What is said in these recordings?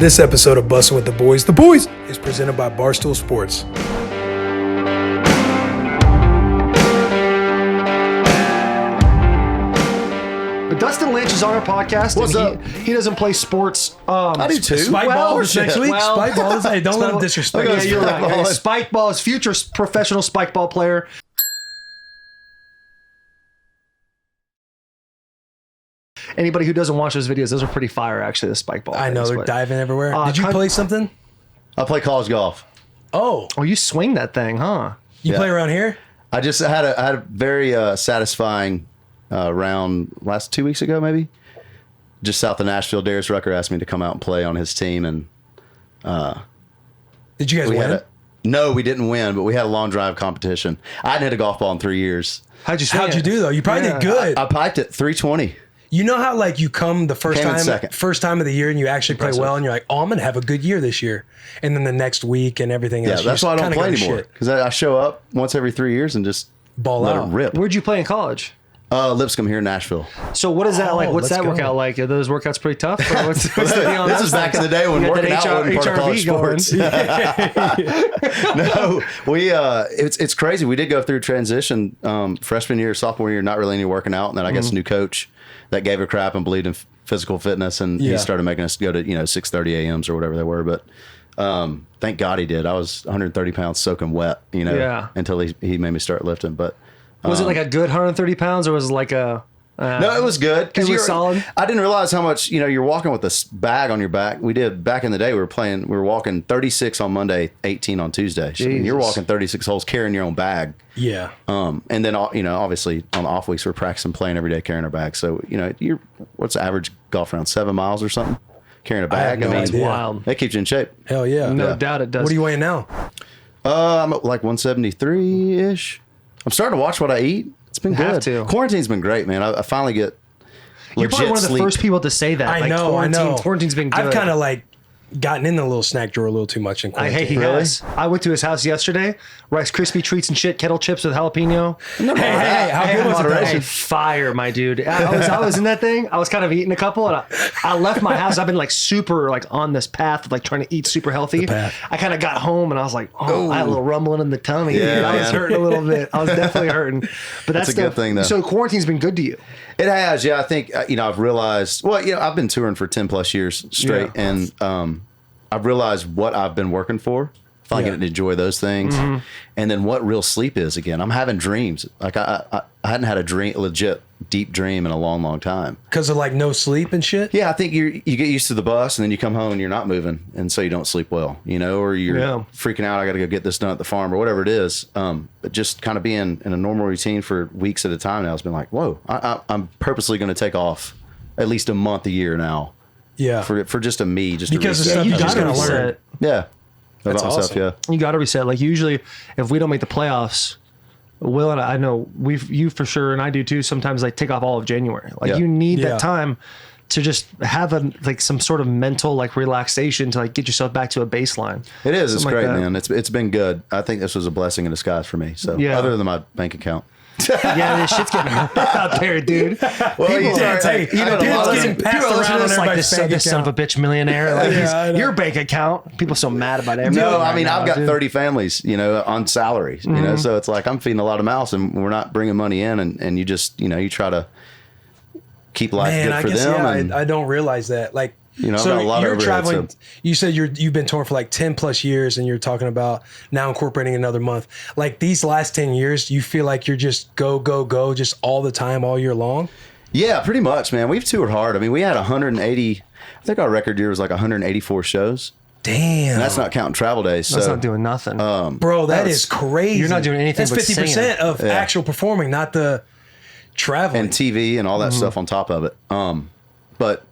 This episode of Bussin with the Boys is presented by Barstool Sports. But Dustin Lynch is on our podcast. What's up? He doesn't play sports. I do too. Spikeball is next week. Spikeball is, hey, don't let him disrespect. Yeah, you're right. Spikeball. Spikeball is future professional Spikeball player. Anybody who doesn't watch those videos, those are pretty fire, actually, the Spikeball. I know, they're diving everywhere. Did you play something? I play college golf. Oh, you swing that thing, huh? you play around here? I just had a very satisfying round last 2 weeks ago, maybe. Just south of Nashville. Darius Rucker asked me to come out and play on his team, and Did you guys win? No, we didn't win, but we had a long drive competition. I hadn't hit a golf ball in 3 years. How'd you swing How'd you do, though? You probably did good. I piped it 320. You know how, like, you come the first Came in time second. of the year and you actually play well and you're like, oh, I'm going to have a good year this year. And then the next week and everything else. Yeah, that's why I don't play anymore. Because I show up once every 3 years and just Ball let out. it rip. Where'd you play in college? Lipscomb here in Nashville. So what is that like? What's let's that go. workout like? Are those workouts pretty tough? Or what's the deal on This those is back in things? the day when You got working that out wasn't part of college HRV sports. No, we it's crazy. We did go through transition freshman year, sophomore year, not really any working out, and then I guess a new coach that gave a crap and believed in physical fitness, and he started making us go to 6:30 a.m.s or whatever they were. But thank God he did. I was 130 pounds soaking wet, until he made me start lifting. But Was it like a good 130 pounds or was it like a... no, it was good. It was solid? I didn't realize how much, you're walking with this bag on your back. We did back in the day. We were walking 36 on Monday, 18 on Tuesday. So you're walking 36 holes carrying your own bag. Yeah. And then, obviously on the off weeks, we're practicing playing every day carrying our bag. So, what's the average golf round? 7 miles or something? Carrying a bag. I have no idea. Wild. That keeps you in shape. Hell yeah. No doubt it does. What are you weighing now? I'm at like 173-ish. I'm starting to watch what I eat. It's been Have good. to. Quarantine's been great, man. I finally get You're probably legit one of the sleep. first people to say that. I know. Quarantine's been good. I've kind of like gotten in the little snack drawer a little too much in I quarantine. hate he has. I went to his house yesterday. Rice Krispie treats and shit, kettle chips with jalapeno. Hey, how good was it? Hey, fire, my dude. I was in that thing. I was kind of eating a couple, and I left my house. I've been like super like on this path of like trying to eat super healthy. I kind of got home and I was like, I had a little rumbling in the tummy. Yeah, I was hurting a little bit. I was definitely hurting. But that's a good thing, though. So quarantine's been good to you. It has, yeah. I think I've realized. Well, I've been touring for 10 plus years straight, and I've realized what I've been working for. If I can enjoy those things, and then what real sleep is again. I'm having dreams. Like I hadn't had a legit deep dream in a long, long time. Because of like no sleep and shit? Yeah, I think you get used to the bus, and then you come home and you're not moving, and so you don't sleep well, or you're freaking out. I got to go get this done at the farm or whatever it is. But just kind of being in a normal routine for weeks at a time now has been like, whoa. I'm purposely going to take off at least a month a year now. Yeah. For just a me, just because to of stuff you you just gotta gotta learn. reset. yeah. That's About myself, awesome. yeah. You got to reset. Like usually, if we don't make the playoffs, Will and I know you for sure, and I do too. Sometimes like take off all of January. Like you need that time to just have some sort of mental like relaxation to like get yourself back to a baseline. It is. It's Something great, like that. man. It's been good. I think this was a blessing in disguise for me. So other than my bank account. Yeah, this shit's getting out there, dude. Well, People getting passed around on everybody's bank this son of a account. bitch millionaire. Like I know. your bank account. People so mad about everything. No, I right mean, now, I've got dude. 30 families, on salaries, so it's like I'm feeding a lot of mouths and we're not bringing money in, and you just, you try to keep life Man, good I for guess, them. And, I don't realize that. Like, I've got so a lot of you're overhead, traveling. so- You said you've been touring for like 10 plus years, and you're talking about now incorporating another month. Like these last 10 years, you feel like you're just go, just all the time, all year long. yeah, pretty much, man. We've toured hard. I mean, we had 180, I think our record year was like 184 shows. Damn, And that's not counting travel days. That's so not doing nothing. bro. That is crazy. You're not doing anything That's but 50% singing. of actual performing, not the traveling. and TV and all that stuff on top of it. But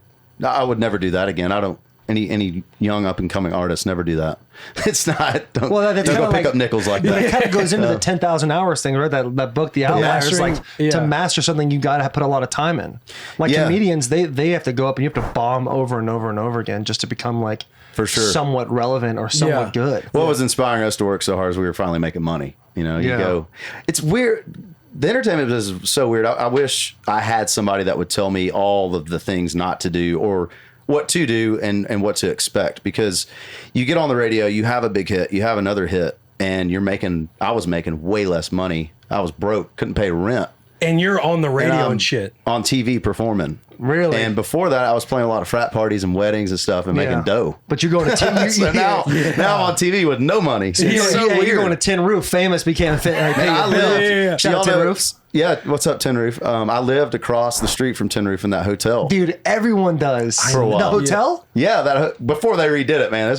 I would never do that again. I don't. Any young up and coming artists never do that. It's not. Don't, Well, that's don't kinda go pick like- up nickels like But that. it kind of goes into the 10,000 hours thing, right? That book, The Outliers. mastering, Like to master something, you got to put a lot of time in. Like Yeah. comedians, they have to go up and you have to bomb over and over and over again just to become like For sure. somewhat relevant or somewhat good. What was inspiring us to work so hard is we were finally making money. You Yeah. go. It's weird. The entertainment business is so weird. I wish I had somebody that would tell me all of the things not to do or what to do and what to expect, because you get on the radio, you have a big hit, you have another hit, and I was making way less money. I was broke, couldn't pay rent. And you're on the radio and shit. On TV performing. Really? And before that, I was playing a lot of frat parties and weddings and stuff and making dough. But you're going to Tin So now I'm on TV with no money. So it's so weird. You're going to Tin Roof, famous, became fit. I lived. Shout out Tin Roofs. Yeah, what's up, Tin Roof? I lived across the street from Tin Roof in that hotel. Dude, everyone does. For a while. The hotel? Yeah, before they redid it, man.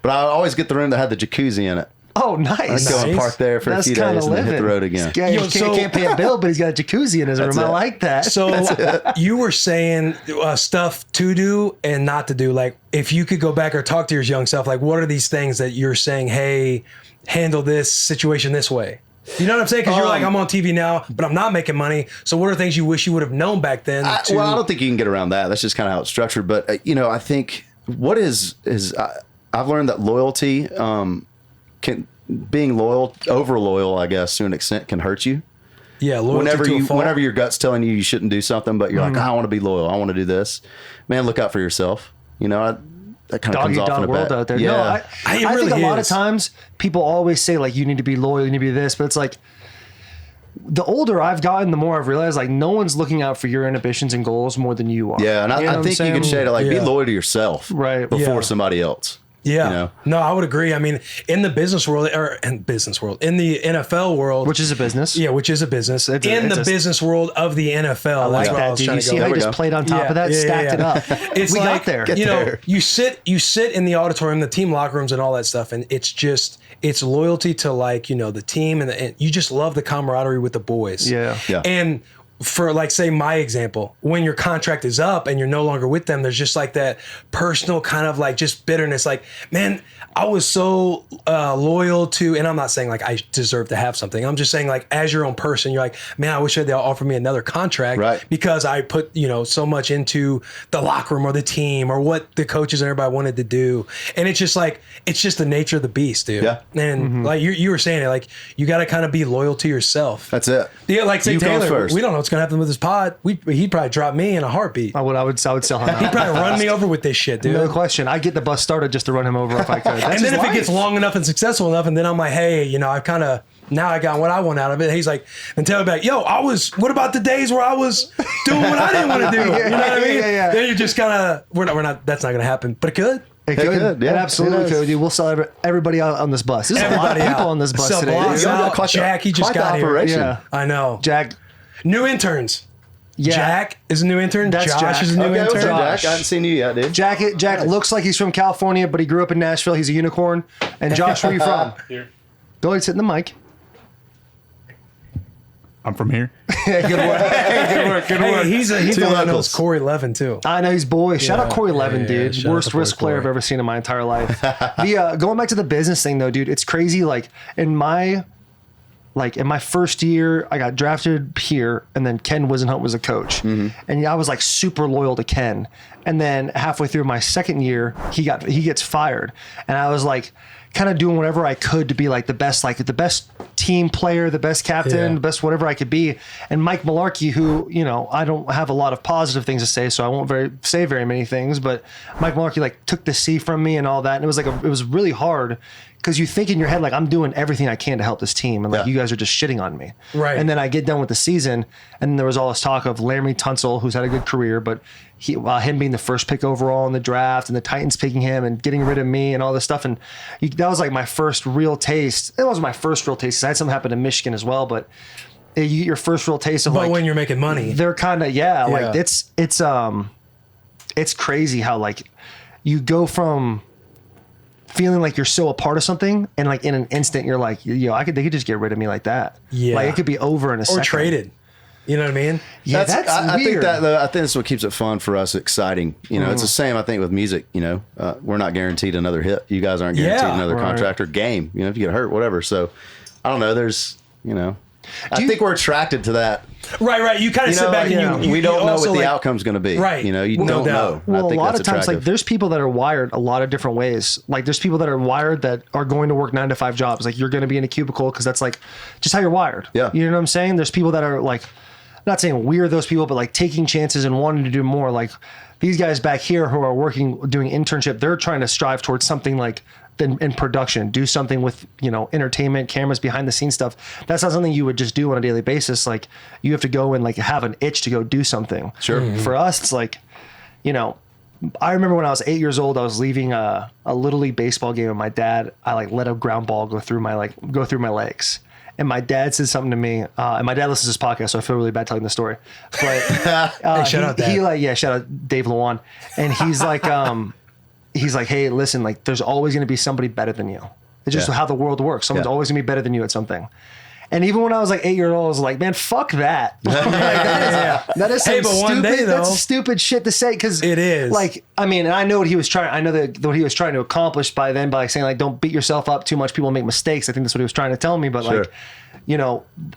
But I always get the room that had the jacuzzi in it. Oh, nice. I'd go and park there for a few days and then hit the road again. He can't pay a bill, but he's got a jacuzzi in his room. I like that. So you were saying stuff to do and not to do. Like, if you could go back or talk to your young self, like, what are these things that you're saying, hey, handle this situation this way? You know what I'm saying? Because you're like, I'm on TV now, but I'm not making money. So what are things you wish you would have known back then? Well, I don't think you can get around that. That's just kind of how it's structured. But, I think what I've learned that loyalty being loyal, over loyal, I guess, to an extent, can hurt you. Yeah, loyalty whenever your gut's telling you shouldn't do something, but you're like, I want to be loyal, I want to do this. Man, look out for yourself. That kind of comes off in a world bit. out there. Yeah. No, I really think a lot of is. times people always say like you need to be loyal, you need to be this, but it's like the older I've gotten, the more I've realized like no one's looking out for your inhibitions and goals more than you are. Yeah, and I think you can shade it like be loyal to yourself, right, before somebody else. Yeah. No, I would agree. I mean, in the business world, in the NFL world, which is a business. Yeah, which is a business. In the business world of the NFL, that's where I was trying to go. You see how you just played on top of that, stacked it up. It's got there. You sit in the auditorium, the team locker rooms and all that stuff, and it's loyalty to like, the team and you just love the camaraderie with the boys. Yeah. And for like, say my example, when your contract is up and you're no longer with them, there's just like that personal kind of like just bitterness. Like, man, I was so loyal to, and I'm not saying like I deserve to have something. I'm just saying like as your own person, you're like, man, I wish they'd offer me another contract because I put, so much into the locker room or the team or what the coaches and everybody wanted to do. And it's just like, it's just the nature of the beast, dude. Yeah. And like you were saying it, like you got to kind of be loyal to yourself. That's it. Yeah. Like say Taylor, we don't know what's going to happen with his pod. He'd probably drop me in a heartbeat. I would sell him out. He'd probably run me over with this shit, dude. No question. I'd get the bus started just to run him over if I could. And then if it gets long enough and successful enough, and then I'm like, hey, now I got what I want out of it. He's like, and tell me back, what about the days where I was doing what I didn't want to do? You know what I mean? Yeah. Then you just kind of, we're not, that's not going to happen, but it could. It could. Yeah, it absolutely could. Dude. We'll sell everybody out on this bus. There's a lot of people on this bus today. Jack, he just got here. Yeah. I know. Jack. New interns. Yeah. Jack is a new intern. That's Josh Jack. is a new intern. Jack, I haven't seen you yet, dude. Jack looks like he's from California, but he grew up in Nashville. He's a unicorn. And Josh, where are you from? Here. Go ahead, sit in the mic. I'm from here. Good work. Good work. He's the one that knows Corey Levin too. I know he's boy. Shout out Corey Levin, dude. Worst risk player I've ever seen in my entire life. Going back to the business thing though, dude, it's crazy. Like in my first year, I got drafted here, and then Ken Wisenhunt was a coach, and I was like super loyal to Ken. And then halfway through my second year, he gets fired, and I was like, kind of doing whatever I could to be like the best team player, the best captain, the best whatever I could be. And Mike Malarkey, who I don't have a lot of positive things to say, so I won't say very many things, but Mike Malarkey like took the C from me and all that, and it was like it was really hard. Because you think in your head, like, I'm doing everything I can to help this team. And, like, you guys are just shitting on me. Right. And then I get done with the season, and there was all this talk of Laramie Tunsil, who's had a good career, but him being the first pick overall in the draft, and the Titans picking him and getting rid of me and all this stuff. And that was, like, my first real taste. It wasn't my first real taste. I had something happen in Michigan as well, but you get your first real taste of, but when you're making money. They're kind of, like, it's crazy how, like, you go from feeling like you're so a part of something, and like in an instant you're like, they could just get rid of me like that. Yeah, like it could be over in a second. Or traded. You know what I mean? Yeah, that's I weird. think that's what keeps it fun for us, exciting. It's the same I think with music. We're not guaranteed another hit. You guys aren't guaranteed another contract or game. If you get hurt, whatever. So I don't know. There's I think we're attracted to that. Right. You kind of sit back and we don't know what the outcome's going to be. Right. You don't know. Well, I think a lot that's of times, attractive. like, there's people that are wired a lot of different ways. Like, there's people that are wired that are going to work 9-to-5 jobs. Like, you're going to be in a cubicle because that's like just how you're wired. Yeah. You know what I'm saying? There's people that are like not saying we're those people, but like taking chances and wanting to do more. Like these guys back here who are doing internship, they're trying to strive towards something like in production, do something with, entertainment, cameras, behind the scenes stuff. That's not something you would just do on a daily basis. Like you have to go and like have an itch to go do something. Sure. Mm-hmm. For us, it's like, I remember when I was 8 years old, I was leaving a little league baseball game, and my dad, I like let a ground ball go through my legs. And my dad said something to me, and my dad listens to this podcast, so I feel really bad telling the story. But hey, shout out Dad. Shout out Dave Lewan. And he's like, hey, listen, like there's always going to be somebody better than you. It's just how the world works. Someone's always going to be better than you at something. And even when I was like 8 years old, I was like, man, fuck that. That is some stupid, that's stupid shit to say, because it is. Like, I mean, and I know what he was trying. I know what he was trying to accomplish by then, by like saying like, don't beat yourself up too much. People make mistakes. I think that's what he was trying to tell me. But like,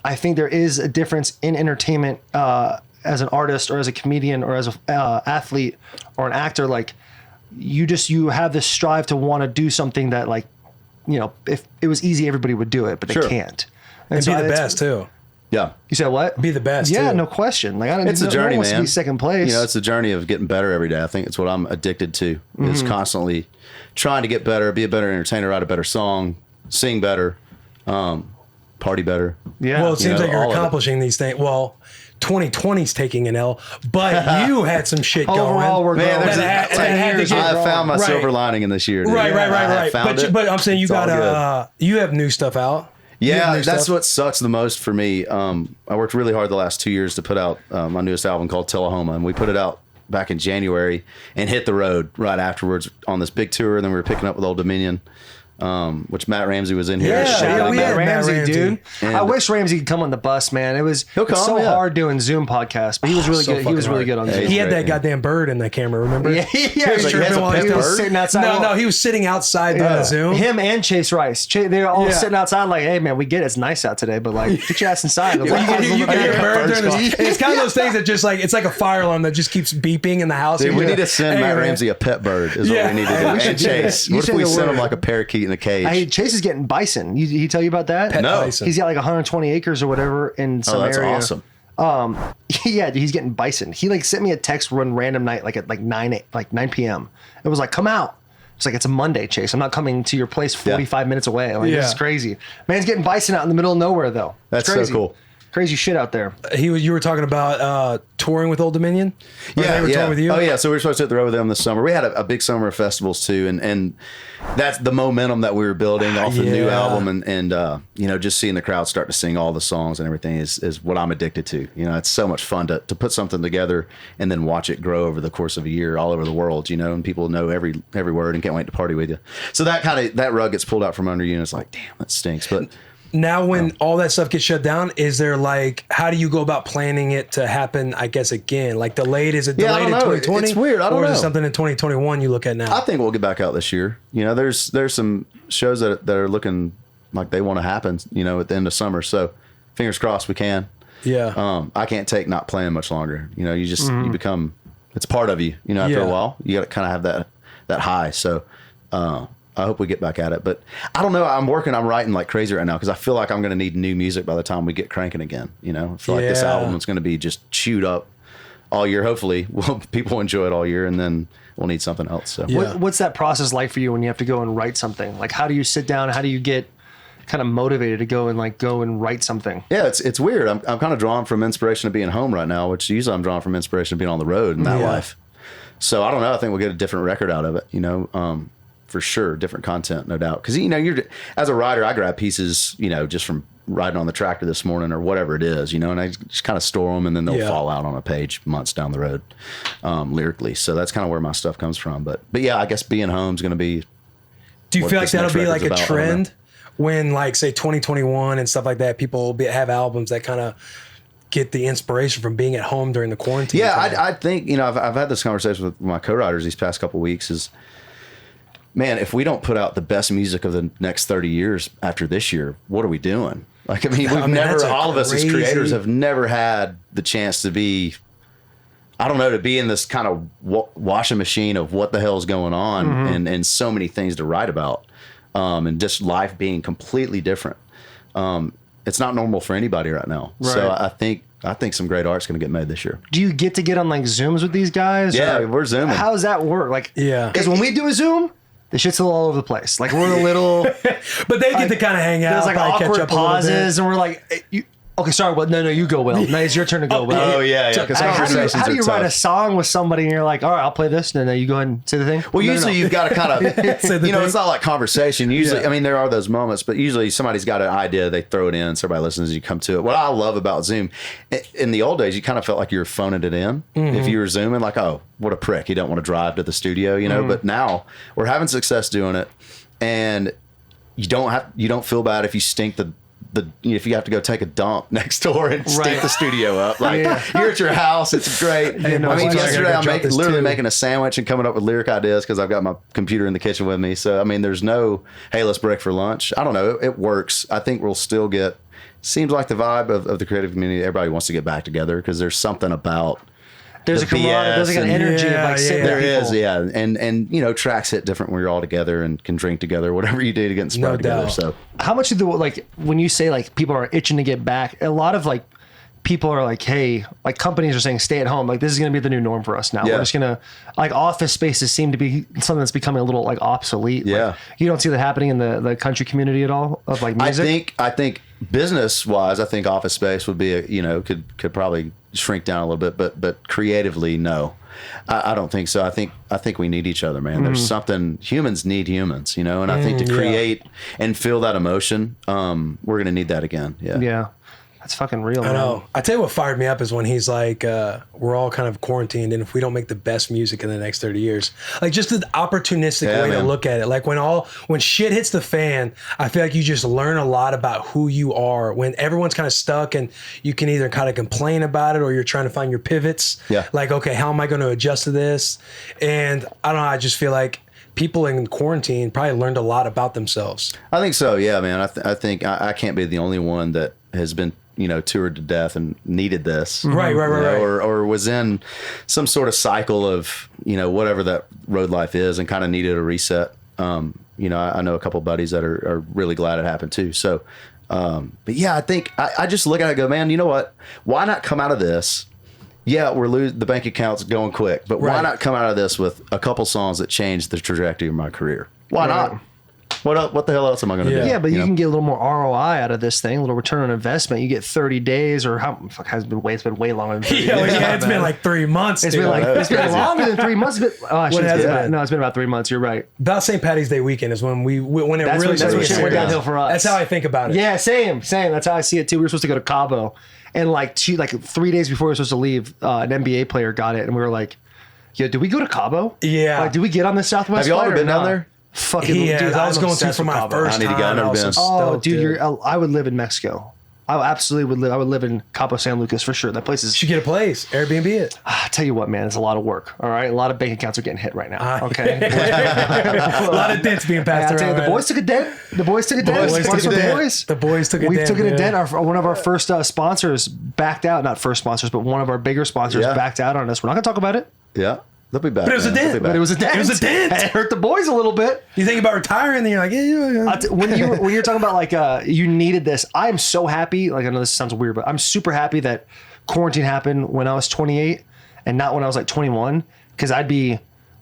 I think there is a difference in entertainment as an artist or as a comedian or as a athlete or an actor. Like, you have this strive to want to do something that, like, if it was easy, everybody would do it, but they can't. And so be the best too. Yeah. You said what? Be the best. Yeah, too. No question. Like, it's a journey, man. To be second place. It's a journey of getting better every day. I think it's what I'm addicted to. Is constantly trying to get better, be a better entertainer, write a better song, sing better, party better. Yeah. Well, it seems like you're accomplishing these things. Well, 2020's taking an L, but you had some shit going. Overall, we're Man, growing. I found my silver lining in this year. Dude. Right. But I'm saying you you have new stuff out. Yeah, that's what sucks the most for me. I worked really hard the last 2 years to put out my newest album called Tullahoma, and we put it out back in January and hit the road right afterwards on this big tour. And then we were picking up with Old Dominion, which Matt Ramsey was in here. Yeah, we had Matt Ramsey, dude. And I wish Ramsey could come on the bus, man. It's so hard doing Zoom podcasts, but he was really good. He was really good on Zoom. He had that goddamn bird in the camera, remember? Yeah, he was sitting outside. No, he was sitting outside the Zoom. Him and Chase Rice. They're all sitting outside like, hey, man, we get it. It's nice out today, but like, get your ass inside. You can hear a bird during this. It's kind of those things that just like, it's like a fire alarm that just keeps beeping in the house. Dude, we need to send Matt Ramsey a pet bird is what we need to do. And Chase. What if we send him like a parakeet in a cage? Chase is getting bison. He tell you about that? No. Bison. He's got like 120 acres or whatever in some area. That's awesome. Yeah, he's getting bison. He like sent me a text one random night, like at 9 p.m. It was like, come out. It's like, it's a Monday, Chase. I'm not coming to your place 45 minutes away. Like, this is crazy. Man's getting bison out in the middle of nowhere, though. That's so cool. Crazy shit out there. You were talking about touring with Old Dominion? They were touring with you? Oh, yeah. So we were supposed to hit the road with them this summer. We had a big summer of festivals, too. And that's the momentum that we were building off the new album. And just seeing the crowd start to sing all the songs and everything is what I'm addicted to. It's so much fun to put something together and then watch it grow over the course of a year all over the world, and people know every word and can't wait to party with you. So that rug gets pulled out from under you, and it's like, damn, that stinks. But now when all that stuff gets shut down, is there like, how do you go about planning it to happen, I guess, again? Like delayed, is it delayed in 2020? It's weird. I don't know. Or is it something in 2021 you look at now? I think we'll get back out this year. There's some shows that are looking like they want to happen, at the end of summer. So fingers crossed we can. Yeah. I can't take not playing much longer. You become, it's part of you, after a while. You got to kind of have that high. So, I hope we get back at it, but I don't know. I'm writing like crazy right now because I feel like I'm going to need new music by the time we get cranking again. I feel like this album is going to be just chewed up all year. Hopefully, people enjoy it all year, and then we'll need something else. So, what's that process like for you when you have to go and write something? Like, how do you sit down? How do you get kind of motivated to go and write something? Yeah, it's weird. I'm kind of drawn from inspiration of being home right now, which usually I'm drawn from inspiration of being on the road in that life. So I don't know. I think we'll get a different record out of it. For sure, different content, no doubt. Because you're as a writer, I grab pieces, just from riding on the tractor this morning or whatever it is, and I just kind of store them, and then they'll fall out on a page months down the road, lyrically. So that's kind of where my stuff comes from. But yeah, I guess being home is going to be. Do you feel like that'll be like a trend when, like, say 2021 and stuff like that? People will have albums that kind of get the inspiration from being at home during the quarantine. Yeah, I think I've had this conversation with my co-writers these past couple of weeks. Is, man, if we don't put out the best music of the next 30 years after this year, what are we doing? Like, all of us as creators have never had the chance to be, to be in this kind of washing machine of what the hell's going on and so many things to write about, and just life being completely different. It's not normal for anybody right now. Right. So I think I think some great art's going to get made this year. Do you get to get on like Zooms with these guys? Yeah, we're Zooming. How does that work? Like, Yeah. because when we do a Zoom, the shit's still all over the place. Like we're a little, But they get to kind of hang out. there's like probably awkward catch up a little bit. pauses, and we're like, okay, sorry, well, no, you go, Will. No, it's your turn to go, Will. Oh, yeah. Because conversations How do you are write a tough. song with somebody and you're like, all right, I'll play this, and then you go ahead and say the thing? Well, usually you've got to kind of, Say the you know, thing. it's not like conversation. Usually, Yeah. I mean, there are those moments, but usually somebody's got an idea, they throw it in, so everybody listens, you come to it. What I love about Zoom, in the old days, you kind of felt like you were phoning it in. If you were Zooming, like, oh, what a prick. You don't want to drive to the studio, you know, but now we're having success doing it, and you don't feel bad if you stink if you have to go take a dump next door and stink the studio up. Like, you're at your house, it's great. Hey, no, I mean, it's like, yesterday I I'm gotta drop this literally too. making a sandwich and coming up with lyric ideas because I've got my computer in the kitchen with me. So, I mean, there's no, hey, let's break for lunch. I don't know. It works. I think we'll still get, seems like the vibe of the creative community, everybody wants to get back together because there's something about There's a the camaraderie, there's like an BS energy of like Yeah, sitting yeah. with there people. is, yeah. And you know, tracks hit different when you're all together and can drink together, whatever you do to get inspired No together. doubt. So, How much of the, like, when you say like people are itching to get back, a lot of like people are like, hey, like companies are saying stay at home. Like this is going to be the new norm for us now. Yeah. We're just going to, like, office spaces seem to be something that's becoming a little like obsolete. Yeah. Like, you don't see that happening in the country community at all of like music? I think business wise, I think office space would be could probably shrink down a little bit, but creatively, no. I don't think so. I think we need each other, man. There's something, humans need humans, you know, and I think to create and feel that emotion, we're gonna need that again. Yeah. Yeah. That's fucking real, I man. know. I tell you what fired me up is when he's like, we're all kind of quarantined, and if we don't make the best music in the next 30 years, like just the opportunistic way to man. look at it. Like when shit hits the fan, I feel like you just learn a lot about who you are when everyone's kind of stuck, and you can either kind of complain about it or you're trying to find your pivots. Yeah. Like, okay, how am I going to adjust to this? And I don't know. I just feel like people in quarantine probably learned a lot about themselves. I think so. Yeah, man. I think I can't be the only one that has been, toured to death and needed this. Right. Or was in some sort of cycle of, whatever that road life is and kind of needed a reset. I know a couple buddies that are really glad it happened too. So, but yeah, I think I just look at it and go, man, you know what? Why not come out of this? Yeah, the bank account's going quick, but why Right. not come out of this with a couple songs that changed the trajectory of my career? Why Right. not? What the hell else am I going to do? Yeah, but you know? can get a little more ROI out of this thing, a little return on investment. You get 30 days or it's been way longer than 30 days. It's been like 3 months. It's dude. been like it's been crazy. longer than 3 months. But has it been? No, it's been about 3 months. You're right. About St. Patty's Day weekend is when when it That's really when shit went serious. downhill for us. That's how I think about it. Yeah, same. That's how I see it too. We were supposed to go to Cabo, and like 3 days before we were supposed to leave, an NBA player got it, and we were like, "Yo, did we go to Cabo? Yeah. Like, did we get on the Southwest? Have you all flight ever or been down not?" there? Fucking Yeah, dude, I was I'm going through obsessed for with my Cabo. first I need to time. go. I've never I was been. so Oh, stoked, dude, I would live in Mexico. I absolutely would live. I would live in Cabo San Lucas for sure. That place is. You should get a place, Airbnb it. I tell you what, man, it's a lot of work. All right, a lot of bank accounts are getting hit right now. Okay, A lot of dents being I passed tell you, around. the boys took a dent. The boys took a dent. boys took Sponsor a the dent. boys. The boys took a We've dent, taken a yeah. dent. One of our first sponsors backed out. Not first sponsors, but one of our bigger sponsors Yeah. backed out on us. We're not going to talk about it. Yeah. They'll be back. But it was a man. They'll dent. be back. But it was a dent. It was a dent. It hurt the boys a little bit. You think about retiring, then you're like, yeah. When you're talking about like you needed this, I am so happy. Like, I know this sounds weird, but I'm super happy that quarantine happened when I was 28 and not when I was like 21, because I'd be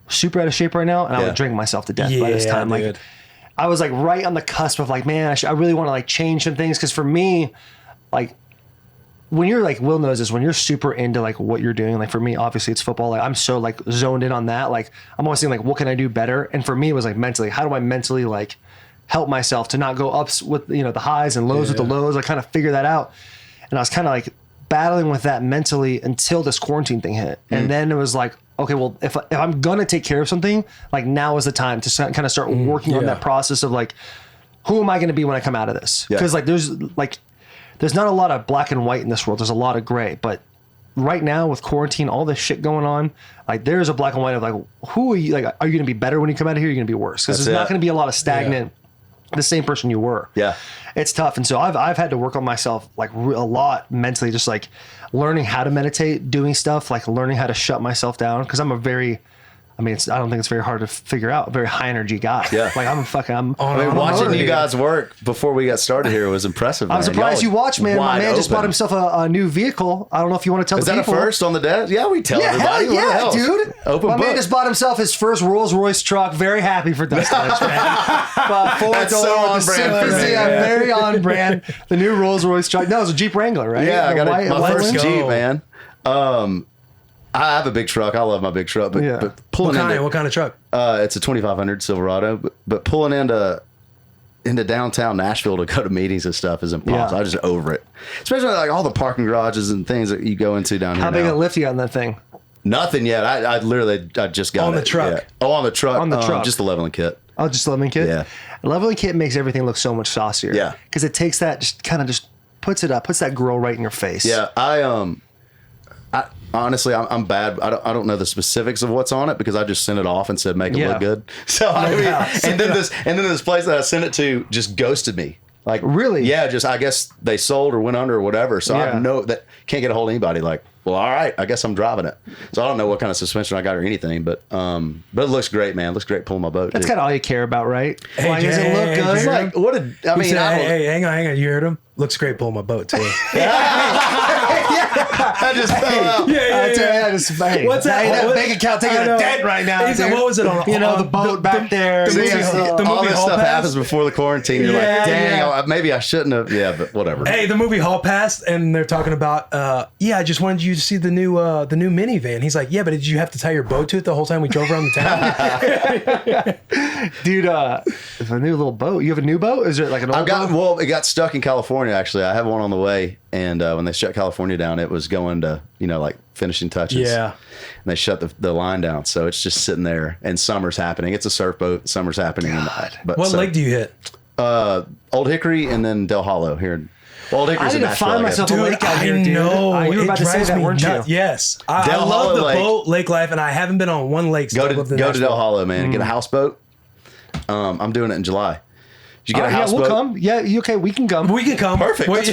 super out of shape right now and I Yeah. would drink myself to death by this Yeah, time. Like, dude. I was like right on the cusp of like, man, I really want to like change some things, because for me, like, when you're like, Will knows this, when you're super into like what you're doing, like for me, obviously it's football. Like I'm so like zoned in on that. Like I'm always thinking like, what can I do better? And for me, it was like mentally, how do I mentally like help myself to not go ups with, the highs and lows with the lows? I kind of figure that out. And I was kind of like battling with that mentally until this quarantine thing hit. And then it was like, okay, well, if I'm going to take care of something, like now is the time to kind of start working on yeah. that process of like, who am I going to be when I come out of this? Yeah. Because there's not a lot of black and white in this world. There's a lot of gray. But right now with quarantine, all this shit going on, like there's a black and white of like, who are you? Like, are you going to be better when you come out of here? Or are you going to be worse? Because That's there's not it. going to be a lot of stagnant, the same person you were. Yeah. It's tough. And so I've had to work on myself like a lot mentally, just like learning how to meditate, doing stuff, like learning how to shut myself down. Because I'm a very I mean, I don't think it's very hard to figure out. Very high energy guy. Yeah. Like watching you guys work before we got started here was impressive. I'm surprised you watched, man. My man just bought himself a new vehicle. I don't know if you want to tell the people. Is that a first on the desk? Yeah, we tell everybody. Yeah, dude. My man just bought himself his first Rolls Royce truck. Very happy for Dustin Lynch, man. That's so on brand for me. Very on brand. The new Rolls Royce truck. No, it was a Jeep Wrangler, right? Yeah, I got my first Jeep, man. I have a big truck. I love my big truck, but pulling what kind of truck? It's a 2500 Silverado, but pulling into downtown Nashville to go to meetings and stuff is impossible. I just over it, especially like all the parking garages and things that you go into down here. How big a lift you got on that thing? Nothing yet. I just got on the truck. Yeah. Oh, on the truck. On the truck. Just the leveling kit. Oh, just the leveling kit. Yeah, a leveling kit makes everything look so much saucier. Yeah, because it takes that just puts it up, puts that grill right in your face. Yeah, I honestly, I'm bad. I don't know the specifics of what's on it because I just sent it off and said make it look good. So and then this place that I sent it to just ghosted me. Like really? Yeah, just I guess they sold or went under or whatever. So I know that can't get a hold of anybody. Like, well, all right, I guess I'm driving it. So I don't know what kind of suspension I got or anything, but it looks great, man. It looks great pulling my boat. That's kind of all you care about, right? Hey, like, does it look good? Like, what did I mean? Hey, hang on. You heard him? Looks great pulling my boat too. I just fell out. I just what's that? Bank account taking a dent right now. What was it on? The boat back there. The movie all this Hall stuff Pass? happens before the quarantine. You're like, dang, maybe I shouldn't have. Yeah, but whatever. Hey, the movie Hall Pass, and they're talking about, I just wanted you to see the new minivan. He's like, yeah, but did you have to tie your boat to it the whole time we drove around the town? Dude, it's a new little boat. You have a new boat? Is it like an old boat? Well, it got stuck in California, actually. I have one on the way, and when they shut California down, it was going to, like finishing touches. Yeah. And they shut the line down, so it's just sitting there, and summer's happening. It's a surf boat. Summer's happening. What lake do you hit? Old Hickory and then Del Hollow here. Old Hickory's I need to find myself a lake out here, dude. No, you were about to say that, weren't you? Yes. I love the boat lake life, and I haven't been on one lake. Go to Del Hollow, man. Get a houseboat. I'm doing it in July. Did you get a houseboat? We'll come. Yeah, okay, we can come. We can come. Perfect. That's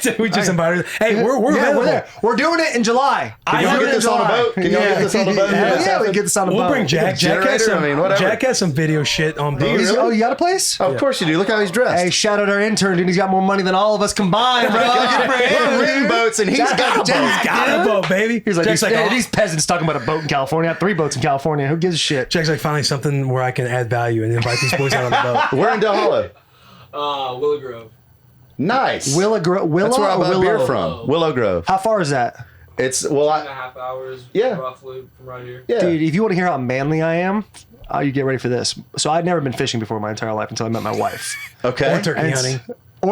fine. We just invited. Hey, we're there. We're doing it in July. Can y'all get this on a boat? Can y'all get this on a boat? Yeah, we can get this on a boat. We'll bring Jack. Jack has some video shit on boats. Oh, you got a place? Oh, of course you do. Look how he's dressed. Hey, shout out our intern, dude. He's got more money than all of us combined, bro. We're renting boats, and he's got a boat. He's got a boat, baby. He's like, these peasants talking about a boat in California. I have 3 boats in California. Who gives a shit? Jack's like, finally something where I can add value and invite these boys out on the boat. We're in Del Hollow. Willow Grove. Nice. Willow Grove. That's where I buy beer from. Willow Grove. How far is that? It's 2.5 hours. Roughly from right here. Yeah. Dude, if you want to hear how manly I am, you get ready for this. So I'd never been fishing before my entire life until I met my wife. Okay. Or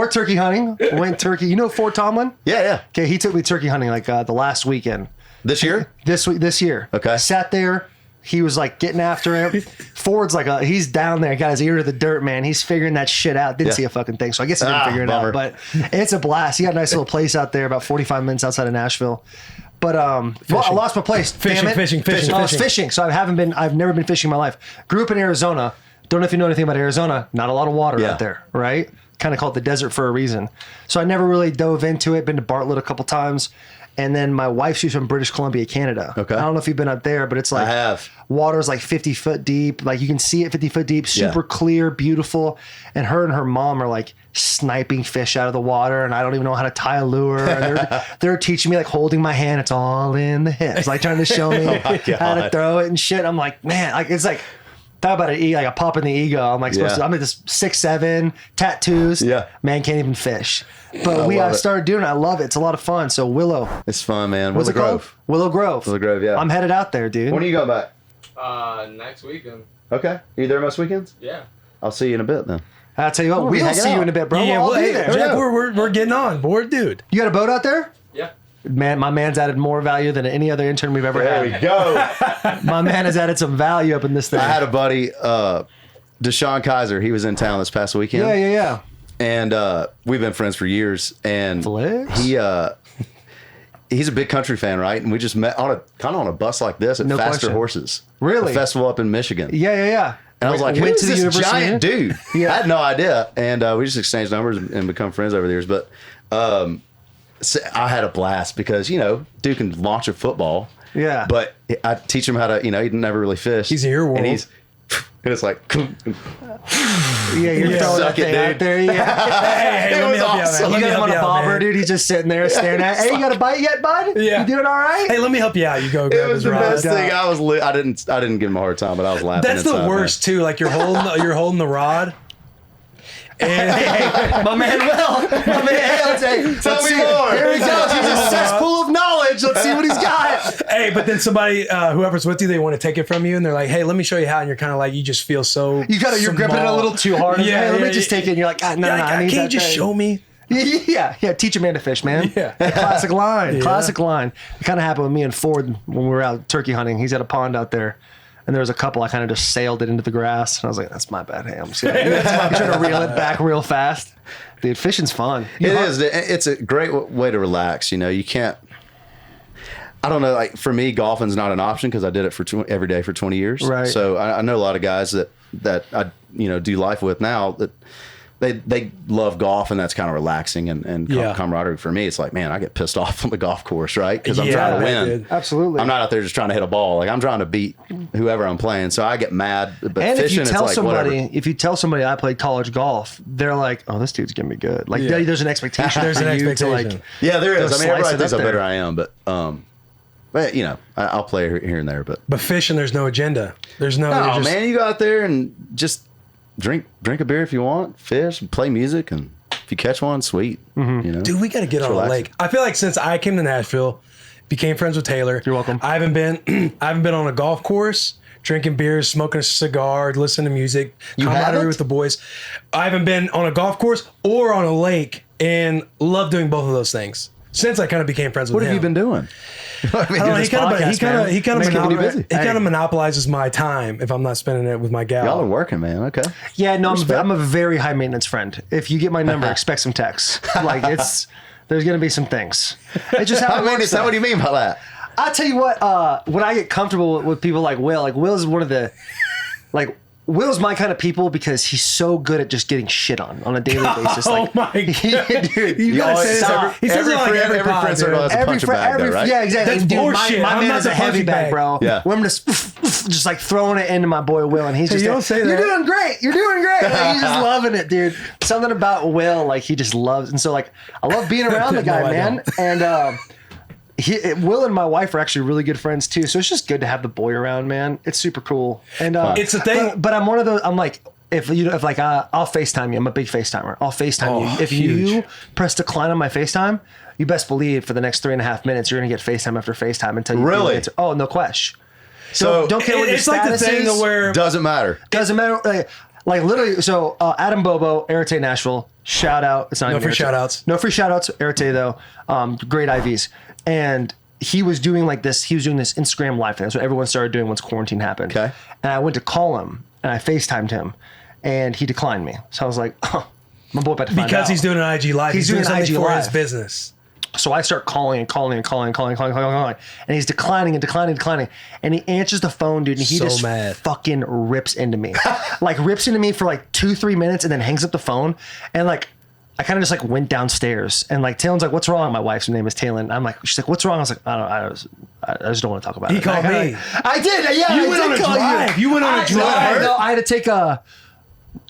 turkey hunting. Went turkey. You know Fort Tomlin? Yeah. Okay, he took me turkey hunting like the last weekend. This year? This year. Okay. Sat there. He was like getting after him. Ford's like he's down there, got his ear to the dirt, man. He's figuring that shit out. Didn't see a fucking thing, so I guess he didn't figure it out. But it's a blast. He got a nice little place out there, about 45 minutes outside of Nashville. But I lost my place. Fishing. I was fishing, so I've never been fishing in my life. Grew up in Arizona. Don't know if you know anything about Arizona. Not a lot of water out there, right? Kind of called the desert for a reason. So I never really dove into it. Been to Bartlett a couple times. And then my wife, she's from British Columbia, Canada. Okay. I don't know if you've been up there, but it's like I have. Water's like 50 foot deep. Like you can see it 50 foot deep, super clear, beautiful. And her mom are like sniping fish out of the water, and I don't even know how to tie a lure. And they're teaching me, like holding my hand. It's all in the hips, like trying to show me how to throw it and shit. I'm like, man, like it's like. Talk about a pop in the ego. I'm like supposed to. I'm like this 6'7", tattoos. Yeah, man can't even fish. But we started doing it. I love it. It's a lot of fun. So Willow. It's fun, man. What's it called? Willow Grove. Willow Grove. Yeah. I'm headed out there, dude. When are you going back? Next weekend. Okay. Are you there most weekends? Yeah. I'll see you in a bit then. I'll tell you what. We'll see you in a bit, bro. Yeah, I'll be there. Jack, we're getting on board, dude. You got a boat out there? Yeah. Man, my man's added more value than any other intern we've ever had. There we go. My man has added some value up in this thing. I had a buddy, Deshaun Kaiser. He was in town this past weekend. Yeah. And we've been friends for years. And he's a big country fan, right? And we just met on a bus like this at Faster Horses. Really? A festival up in Michigan. Yeah. And I was like, who is this giant dude? I had no idea. And we just exchanged numbers and become friends over the years. But so I had a blast because, dude can launch a football. Yeah. But I teach him how to, he never really fished. He's in your world. And it's like, you're throwing that thing out there. Yeah. Hey, let me help You got him on a bobber, dude. He's just sitting there staring at. Hey, you got a bite yet, bud? Yeah. You doing all right? Hey, let me help you out. You go grab it was his the rod. best thing. I didn't give him a hard time, but I was laughing. That's the inside, worst too. Like you're holding the rod. And Hey, my man Will. My man, let's Tell me see. more. Here he goes. He's a cesspool of knowledge. Let's see what he's got. hey, but then somebody, whoever's with you, they want to take it from you, and they're like, "Hey, let me show you how." And you're kind of like, you just feel so. You're gripping it a little too hard. Yeah, Hey, let me yeah, just take it. And you're like, no, I need Can you that just thing. show me? Yeah. Teach a man to fish, man. Yeah. Classic line. Yeah. Classic line. It kind of happened with me and Ford when we were out turkey hunting. He's at a pond out there. And there was a couple, I kind of just sailed it into the grass. And I was like, that's my bad. Hey, I'm trying to reel it back real fast. Dude, fishing's fun. It is. It's a great way to relax. You can't. I don't know. Like for me, golfing's not an option because I did it for every day for 20 years. Right. So I know a lot of guys that I do life with now that they love golf, and that's kind of relaxing and camaraderie. For me, it's like, man, I get pissed off on the golf course, right? Because I'm trying to win. Absolutely. I'm not out there just trying to hit a ball. Like I'm trying to beat whoever I'm playing. So I get mad. But and fishing, it's like whatever. if you tell somebody I played college golf, they're like, oh, this dude's gonna be good. Like there's an expectation. There's an for you expectation. To like, Yeah, there is. I mean, everybody slice it thinks up how better there. I am, but I'll play here and there. But fishing, there's no agenda. There's no. no, man, you go out there and just drink a beer if you want, fish, play music, and if you catch one, sweet. Dude, we got to get on a lake. I feel like since I came to Nashville, became friends with Taylor. You're welcome. I haven't been on a golf course, drinking beers, smoking a cigar, listening to music, camaraderie haven't? with the boys. I haven't been on a golf course or on a lake, and love doing both of those things since I kind of became friends with What him. have you been doing? I don't know, he kind of Hey. monopolizes my time if I'm not spending it with my gal. Y'all are working, man. Okay. Yeah, no, I'm a very high maintenance friend. If you get my number, expect some texts. Like there's gonna be some things. It's just how it works. What do you mean by that? I'll tell you what. When I get comfortable with people like Will is one of the Will's my kind of people because he's so good at just getting shit on a daily basis. Oh like, my god! Dude, You gotta say this. He says it like every pod, friend circle has a punch bag, though, right? Yeah, exactly. That's Dude, bullshit. My I'm man not is a the heavy punching bag, bag. bro. Yeah. When I'm just like throwing it into my boy Will, and he's just you don't say that. You're doing great. You're doing great. Like, he's just loving it, dude. Something about Will, like he just loves, and so like I love being around the guy, No, I man. And Will and my wife are actually really good friends too, so it's just good to have the boy around, man. It's super cool. And It's a thing. but I'm one of those. I'm like. I'll FaceTime you. I'm a big FaceTimer. I'll FaceTime you. If huge. you press decline on my FaceTime, you best believe for the next 3.5 minutes you're gonna get FaceTime after FaceTime until you Really? answer. Oh, no question. So don't care what your It's like the status thing is. where doesn't matter. Doesn't matter. Like literally. So Adam Bobo, Arete Nashville. Shout out. It's not No even free Arete. shout-outs. No free shout outs. Arete though. Great IVs. And he was doing this Instagram live thing. That's what everyone started doing once quarantine happened. Okay. And I went to call him and I FaceTimed him. And he declined me. So I was like, oh, my boy about to find out. because he's doing an IG live. He's doing an something IG for live. his business. So I start calling. And he's declining. And he answers the phone, dude. And he So just mad. fucking rips into me. Rips into me for like 2-3 minutes and then hangs up the phone. And like, I kind of just like went downstairs and like Taylor's like, what's wrong? My wife's name is Taylor. I'm like, she's like, what's wrong? I was like, I just don't want to talk about it. He called me. I did. Yeah. You I went did on a call drive. You went on a drive. No, I had to take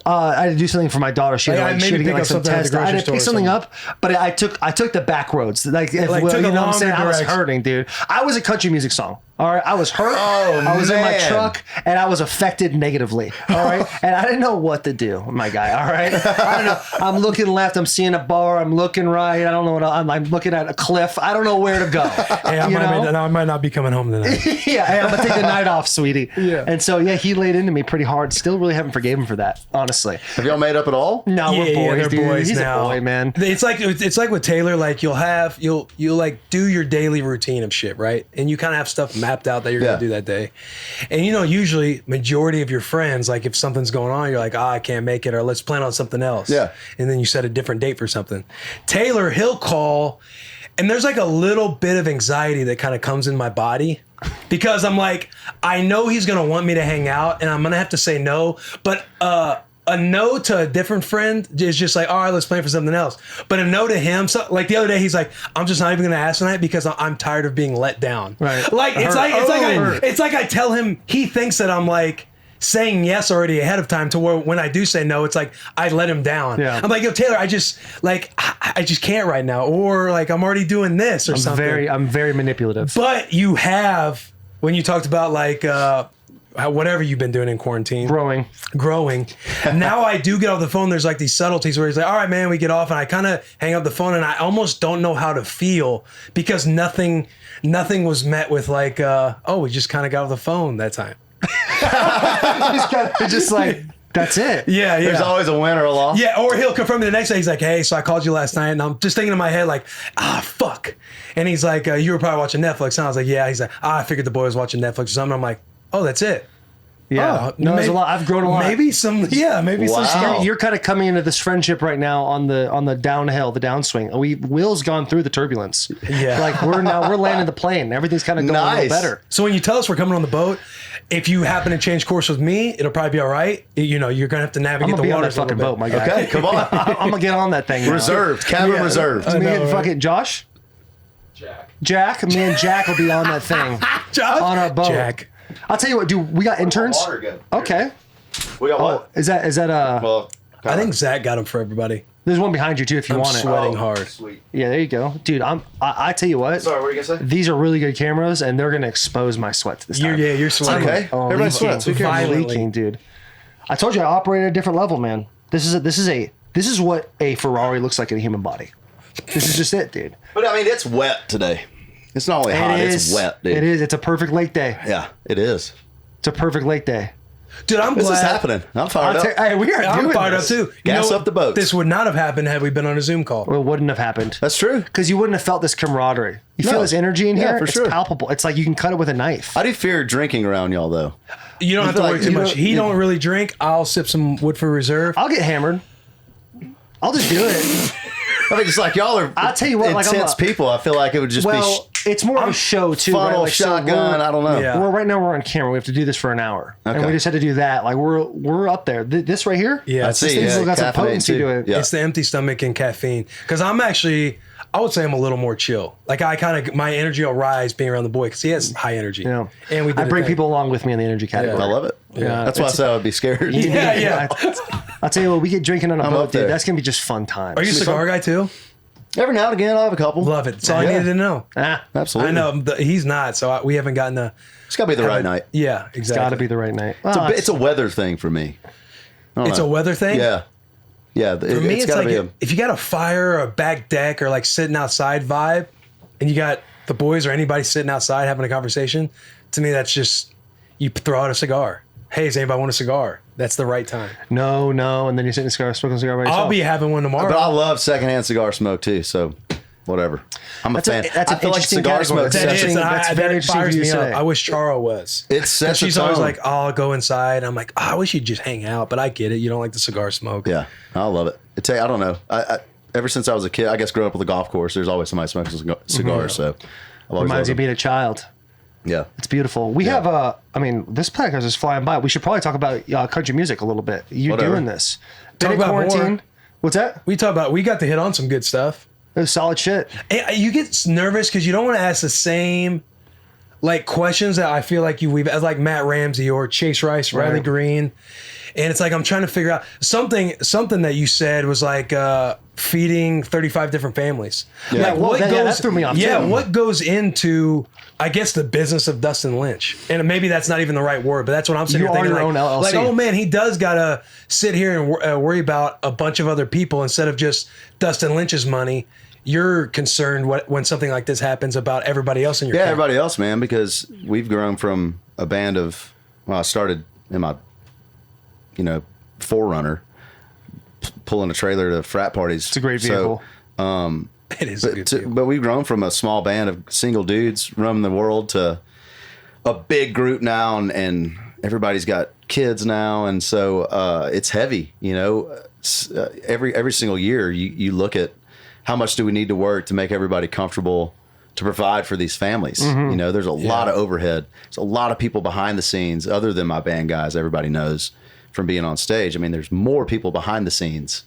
I had to do something for my daughter. She had, Like, she had to maybe get pick like up some something at the tests. I had grocery to pick store or something something. up, but I took the back roads. Like Took a you know what I'm longer saying? I was direction. hurting, dude. I was a country music song. All right, I was hurt. Oh, I was in my man. truck and I was affected negatively. All right, and I didn't know what to do, my guy. All right, I don't know. I'm looking left. I'm seeing a bar. I'm looking right. I don't know what I'm looking at a cliff. I don't know where to go. Hey, I might not be coming home tonight. Yeah, hey, I'm gonna take the night off, sweetie. Yeah. And so he laid into me pretty hard. Still really haven't forgave him for that, honestly. Have y'all made up at all? No, we're boys, they're dude. boys He's now. a boy, man. It's like with Taylor. Like you'll like do your daily routine of shit, right? And you kind of have stuff mapped out that you're Yeah. gonna do that day. And usually majority of your friends, like if something's going on, you're like, I can't make it, or let's plan on something else. Yeah. And then you set a different date for something. Taylor, he'll call, and there's like a little bit of anxiety that kind of comes in my body. Because I'm like, I know he's gonna want me to hang out, and I'm gonna have to say no. But a no to a different friend is just like, all right, let's plan for something else. But a no to him, so, like the other day, he's like, I'm just not even going to ask tonight because I'm tired of being let down. Right. Like it's like I tell him, he thinks that I'm like saying yes already ahead of time, to where when I do say no, it's like I let him down. Yeah. I'm like, yo, Taylor, I just can't right now, or like I'm already doing this or something. I'm very manipulative. But you have, when you talked about like whatever you've been doing in quarantine, growing. Now I do get off the phone. There's like these subtleties where he's like, all right, man, we get off, and I kind of hang up the phone, and I almost don't know how to feel because nothing was met with like, oh, we just kind of got off the phone that time. just like, that's it. Yeah. There's always a win or a loss. Yeah, or he'll confirm me the next day. He's like, hey, so I called you last night, and I'm just thinking in my head like, fuck. And he's like, you were probably watching Netflix. And I was like, yeah. He's like, I figured the boy was watching Netflix or something. I'm like, oh, that's it. Yeah. No, there's a lot. I've grown a lot. Maybe some Wow. You're kind of coming into this friendship right now on the downhill, the downswing. Will's gone through the turbulence. Yeah. Like we're landing the plane. Everything's kind of going a little better. So when you tell us we're coming on the boat, if you happen to change course with me, it'll probably be all right. You know, you're gonna have to navigate the be on waters that a little fucking bit. boat, my guy. Okay, come on. I'm gonna get on that thing. Now. Reserved. Cabin reserved. Me and fucking Josh. Jack. Me and Jack will be on that thing. Josh? On our boat. Jack. I'll tell you what, dude. We got interns. Okay. We got what? Is that Well, I think Zach got them for everybody. There's one behind you too if you I'm want sweating it. hard. Sweet. Yeah, there you go, dude. I tell you what. Sorry, what were you gonna say? These are really good cameras, and they're gonna expose my sweat this time. You're sweating. Okay. Everybody sweats. Who cares? Violently. Leaking, dude. I told you I operate at a different level, man. This is what a Ferrari looks like in a human body. This is just it, dude. But I mean, it's wet today. It's not only hot, it's wet, dude. It is. It's a perfect lake day. Yeah, it is. It's a perfect lake day. Dude, I'm This glad. is happening. I'm fired up. Hey, we are I'm doing fired up this. too. Gas up the boats. This would not have happened had we been on a Zoom call. Well, it wouldn't have happened. That's true. Because you wouldn't have felt this camaraderie. You No. feel this energy in Yeah, here? for It's sure. palpable. It's like you can cut it with a knife. I do fear drinking around y'all, though. You don't have to feel worry like too you much. don't- He don't really drink. I'll sip some Woodford Reserve. I'll get hammered. I'll just do it. I mean, just like y'all are I'll tell you what, like, I'm intense a- people. I feel like it would just Well, it's more of a show too. funnel, right? Like, so shotgun. I don't know. Yeah. Right now we're on camera. We have to do this for an hour, and Okay. we just had to do that. Like we're up there. This right here. Yeah, I it's see. This thing's Yeah, got some caffeinated potency too. to it. Yeah. It's the empty stomach and caffeine. Because I would say I'm a little more chill. Like my energy will rise being around the boy because he has high energy. Yeah. And we did I bring a thing. people along with me in the energy category. I love it. Yeah. That's why I said I would be scared. Yeah. I'll tell you what, we get drinking on a I'm boat, up dude. there. That's gonna be just fun times. Are you a cigar guy too? Every now and again, I'll have a couple. Love it. That's all I Yeah. needed to know. Absolutely. I know he's not, so we haven't gotten a. It's got to be the right night. Yeah, exactly. Got to be the right night. It's a weather thing for me. I don't It's know. a weather thing. Yeah. Yeah. For me, it's gotta like be if you got a fire or a back deck or like sitting outside vibe, and you got the boys or anybody sitting outside having a conversation. To me, that's just you throw out a cigar. Hey, does anybody want a cigar? That's the right time. No, and then you're sitting smoking a cigar by yourself. I'll be having one tomorrow. But I love secondhand cigar smoke too. So whatever. I'm a fan. That's I an feel like interesting cigar category. smoke That session. is. That's very interesting fires for you me to up. say. I wish Charo was. It sets She's a always tone. like, "Oh, I'll go inside." I'm like, I wish you'd just hang out, but I get it. You don't like the cigar smoke. Yeah, I love it. I don't know. I ever since I was a kid, I guess growing up with a golf course, there's always somebody smoking cigars. So I've always Reminds you loved of them. being a child. Yeah. It's beautiful. We have this podcast is flying by. We should probably talk about country music a little bit. You Whatever. doing this? Talk Been in about quarantine. more. What's that? We got to hit on some good stuff. It was solid shit. And you get nervous because you don't want to ask the same like questions that I feel like we've as like Matt Ramsey or Chase Rice, Riley Right. Green. And it's like I'm trying to figure out something that you said was like feeding 35 different families. Yeah. Like Well, that threw me off, Yeah, too. what goes into I guess the business of Dustin Lynch, and maybe that's not even the right word, but that's what I'm sitting You here thinking. are your Like, own LLC. like, oh man, he does gotta sit here and worry about a bunch of other people instead of just Dustin Lynch's money. You're concerned when something like this happens about everybody else in your Yeah, camp. everybody else, man, because we've grown from a band of, I started in my, Forerunner, pulling a trailer to frat parties. It's a great vehicle. It is a good deal. But we've grown from a small band of single dudes roaming the world to a big group now, and everybody's got kids now, and so it's heavy. Every single year, you look at how much do we need to work to make everybody comfortable to provide for these families. Mm-hmm. There's a lot of overhead. There's a lot of people behind the scenes other than my band guys. Everybody knows from being on stage. I mean, there's more people behind the scenes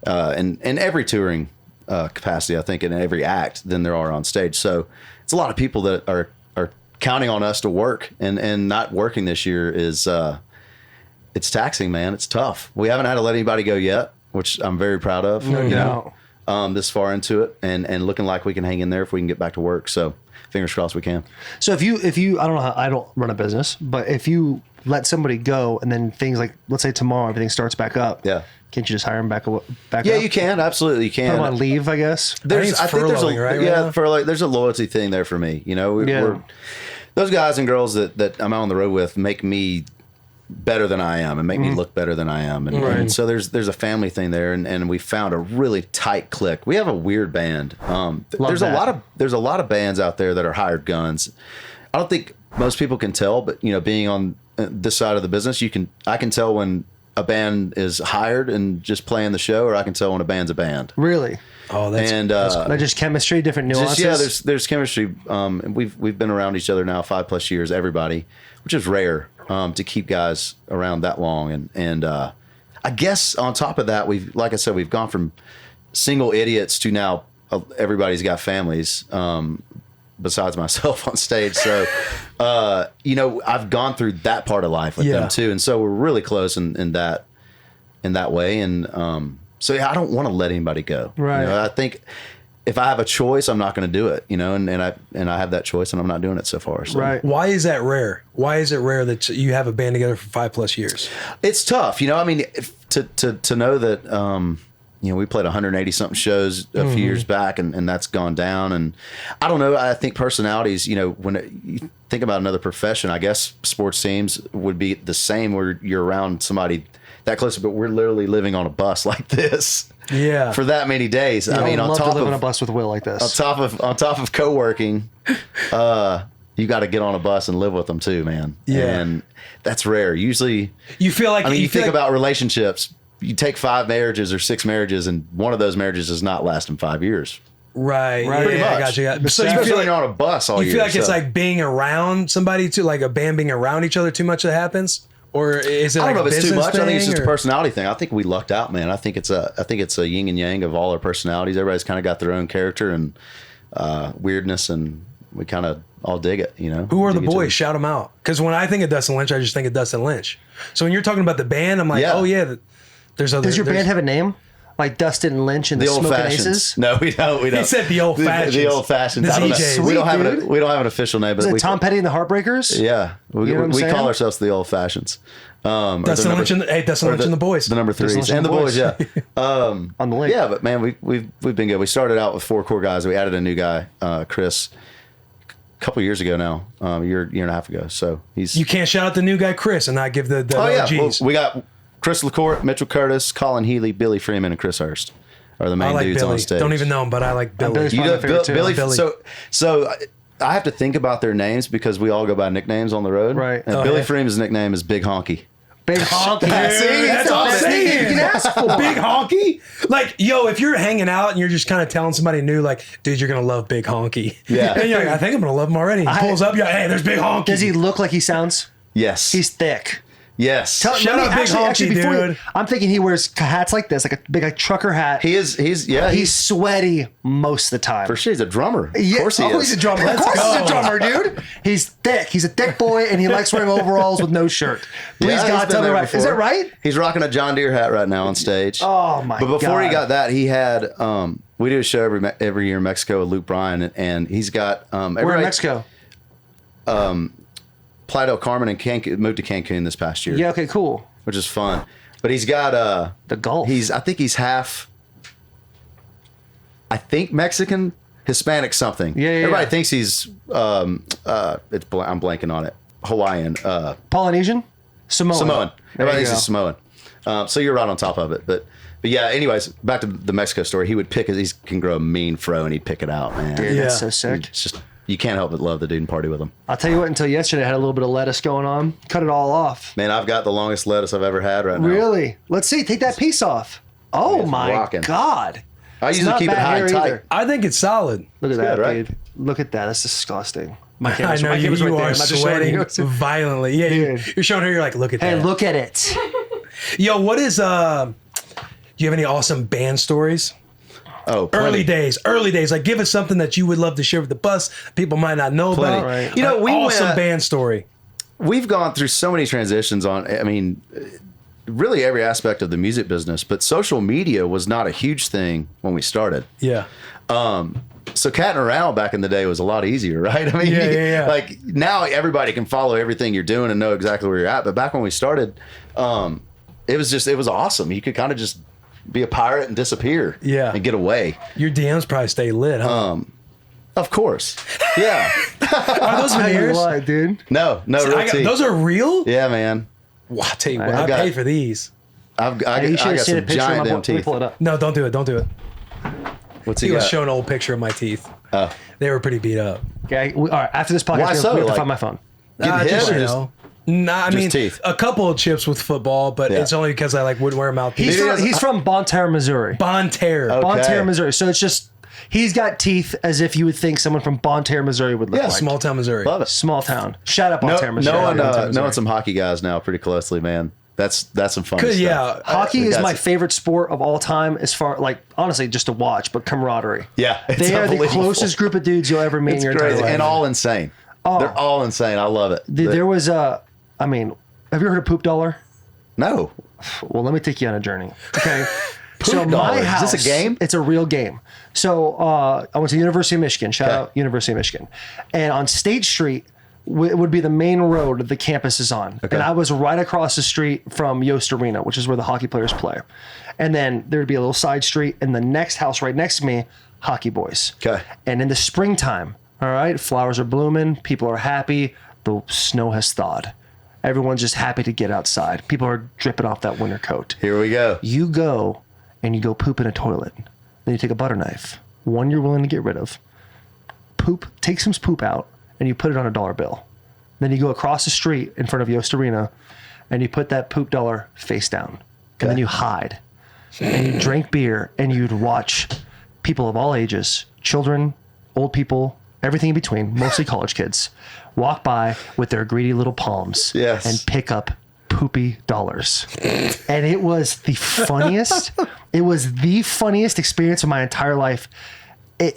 in every touring capacity, I think, in every act than there are on stage. So it's a lot of people that are counting on us to work, and not working this year is it's taxing, man. It's tough. We haven't had to let anybody go yet, which I'm very proud of. This far into it, and looking like we can hang in there if we can get back to work. So fingers crossed we can. So if you I don't know how, I don't run a business, but if you let somebody go and then things like, let's say tomorrow everything starts back up, can't you just hire them back up? Yeah, you can, absolutely, you can. Put them on leave, I guess. I think there's there's a loyalty thing there for me. You know, we're those guys and girls that I'm on the road with make me better than I am and make me look better than I am. And so there's a family thing there, and we found a really tight clique. We have a weird band. There's a lot of bands out there that are hired guns. I don't think most people can tell, but you know, being on this side of the business, I can tell when a band is hired and just playing the show, or I can tell when a band's a band. Really? Oh, that's cool. Just chemistry, different nuances. There's chemistry. We've been around each other now 5+ years, everybody, which is rare. To keep guys around that long, and I guess on top of that, like I said, we've gone from single idiots to now everybody's got families, besides myself on stage. So, you know, I've gone through that part of life with them too, and so we're really close in that way. And so I don't want to let anybody go. Right. You know, I think if I have a choice, I'm not going to do it, you know, and I have that choice, and I'm not doing it so far. So. Right. Why is that rare? Why is it rare that you have a band together for 5+ years? It's tough, you know. I mean, to know that, you know, we played 180 something shows a few years back, and that's gone down. And I don't know. I think personalities, you know, when you think about another profession, I guess sports teams would be the same, where you're around somebody that close, but we're literally living on a bus like this. Yeah. For that many days. Yeah, I mean, on top to live on a bus with Will like this. On top of co-working, you got to get on a bus and live with them too, man. Yeah. And that's rare. Usually, you feel like, I mean, you think about relationships. You take 5 marriages or 6 marriages, and one of those marriages is not lasting 5 years. Right. Pretty much. I got you. So you feel like you're on a bus all year. You feel like it's like being around somebody too, like a band being around each other too much that happens? Or is it I like don't know if it's too much. I think it's just or? a personality thing. I think we lucked out, man. I think it's a yin and yang of all our personalities. Everybody's kind of got their own character and weirdness, and we kind of all dig it, you know. Who are the boys? Shout them out. Because when I think of Dustin Lynch, I just think of Dustin Lynch. So when you're talking about the band, I'm like, oh yeah, there's other. Does your band have a name? Like Dustin Lynch and the old Smoking fashions. Aces? No, we don't. He said the old fashions. The old fashions. The I don't know. DJs. We don't have Sweet, we don't have an official name, but Is it Tom Petty and the Heartbreakers? Yeah, we call ourselves the old fashions. Dustin Lynch and the boys. The number 3s and the boys. Yeah. On the link. Yeah, but man, we've been good. We started out with 4 core guys. We added a new guy, Chris, a couple years ago now, year and a half ago. So you can't shout out the new guy Chris and not give the OGs. Well, we got Chris LaCourte, Mitchell Curtis, Colin Healy, Billy Freeman, and Chris Hurst are the main dudes Billy. on stage. Don't even know him, but I like Billy. You know, Billy. Billy. So I have to think about their names because we all go by nicknames on the road. Right. And Billy Freeman's nickname is Big Honky. Big Honky. That's all I'm saying. You can ask for Big Honky. Like, yo, if you're hanging out and you're just kind of telling somebody new, like, dude, you're gonna love Big Honky. Yeah. And you're like, I think I'm gonna love him already. He pulls up, hey, there's Big Honky. Does he look like he sounds? Yes. He's thick. Yes. Shout out Big Honky, dude. I'm thinking he wears hats like this, like a big trucker hat. He's sweaty most of the time. For sure, he's a drummer. Of course he is. He's a drummer. Of course he's a drummer, dude. He's thick. He's a thick boy, and he likes wearing overalls with no shirt. Please, God, tell me right. Is that right? He's rocking a John Deere hat right now on stage. Oh, my God. But before he got that, he had, we do a show every year in Mexico with Luke Bryan, and he's got... Where in Mexico? Playa del Carmen and Cancun, moved to Cancun this past year. Yeah, okay, cool. Which is fun. But he's got the Gulf. I think he's half Mexican, Hispanic something. Yeah. Everybody thinks he's I'm blanking on it. Hawaiian. Polynesian? Samoan. Everybody thinks he's Samoan. So you're right on top of it. But yeah, anyways, back to the Mexico story. He would he can grow a mean fro and he'd pick it out, man. Dude, that's so sick. It's just, you can't help but love the dude and party with him. I'll tell you what, until yesterday I had a little bit of lettuce going on. Cut it all off. Man, I've got the longest lettuce I've ever had right now. Really? Let's see. Take that piece off. Oh, my rocking. God. I usually keep it high and tight. Either. I think it's solid. Look at that, good, right? dude. Look at that. That's disgusting. I know you are sweating violently. Yeah, dude. you're showing her. You're like, look at that. Hey, look at it. Yo, what is do you have any awesome band stories? Oh, plenty. Early days. Like, give us something that you would love to share with the bus. People might not know Plenty. about. Right. You know, awesome band story. We've gone through so many transitions really every aspect of the music business, but social media was not a huge thing when we started. Yeah. So catting around back in the day was a lot easier, right? I mean, Yeah. like now everybody can follow everything you're doing and know exactly where you're at. But back when we started, it was awesome. You could kind of just be a pirate and disappear, and get away. Your DMs probably stay lit, huh? Of course, yeah. Are those veneers? What, dude? No, real tea. Those are real? Yeah, man. Well, I'll tell you what, I've I got- paid for these. I You got should have seen a some picture of giant my damn Let me teeth. pull it up. No, don't do it. Don't do it. What's He he was got? showing an old picture of my teeth. Oh. They were pretty beat up. Okay. All right. After this podcast, Why so? we have to Like- find my phone. Getting hit Just, or you just- know. Nah, I just mean, teeth? a couple of chips with football, but Yeah. it's only because I wouldn't wear mouthpiece. He's from Bonne Terre, Missouri. Bonne Terre. Okay. Bonne Terre, Missouri. So it's just he's got teeth as if you would think someone from Bonne Terre, Missouri would look Yeah, like. Small town Missouri. Love it. Small town. Shout out Bonne Terre, Missouri. Knowing some hockey guys now pretty closely, man. That's some fun stuff. Yeah. Hockey We is got my some- favorite sport of all time, as far like honestly just to watch, but camaraderie. Yeah, it's they are the unbelievable. closest group of dudes you'll ever meet It's in your entire crazy life. and all insane. They're all insane. I love it. There was a, I mean, have you heard of Poop Dollar? No. Well, let me take you on a journey. Okay. Poop Dollar. Is this a game? It's a real game. So I went to the University of Michigan. Shout Okay. out University of Michigan. And on State Street would be the main road that the campus is on. Okay. And I was right across the street from Yost Arena, which is where the hockey players play. And then there'd be a little side street, and the next house right next to me, hockey boys. Okay. And in the springtime, all right, flowers are blooming, people are happy, the snow has thawed. Everyone's just happy to get outside. People are dripping off that winter coat. Here we go. You go and you go poop in a toilet. Then you take a butter knife, one you're willing to get rid of, take some poop out, and you put it on a dollar bill. Then you go across the street in front of Yost Arena and you put that poop dollar face down. And then you hide. And you drink beer and you'd watch people of all ages, children, old people, everything in between, mostly college kids, walk by with their greedy little palms Yes. and pick up poopy dollars. And it was the funniest. It was the funniest experience of my entire life. Then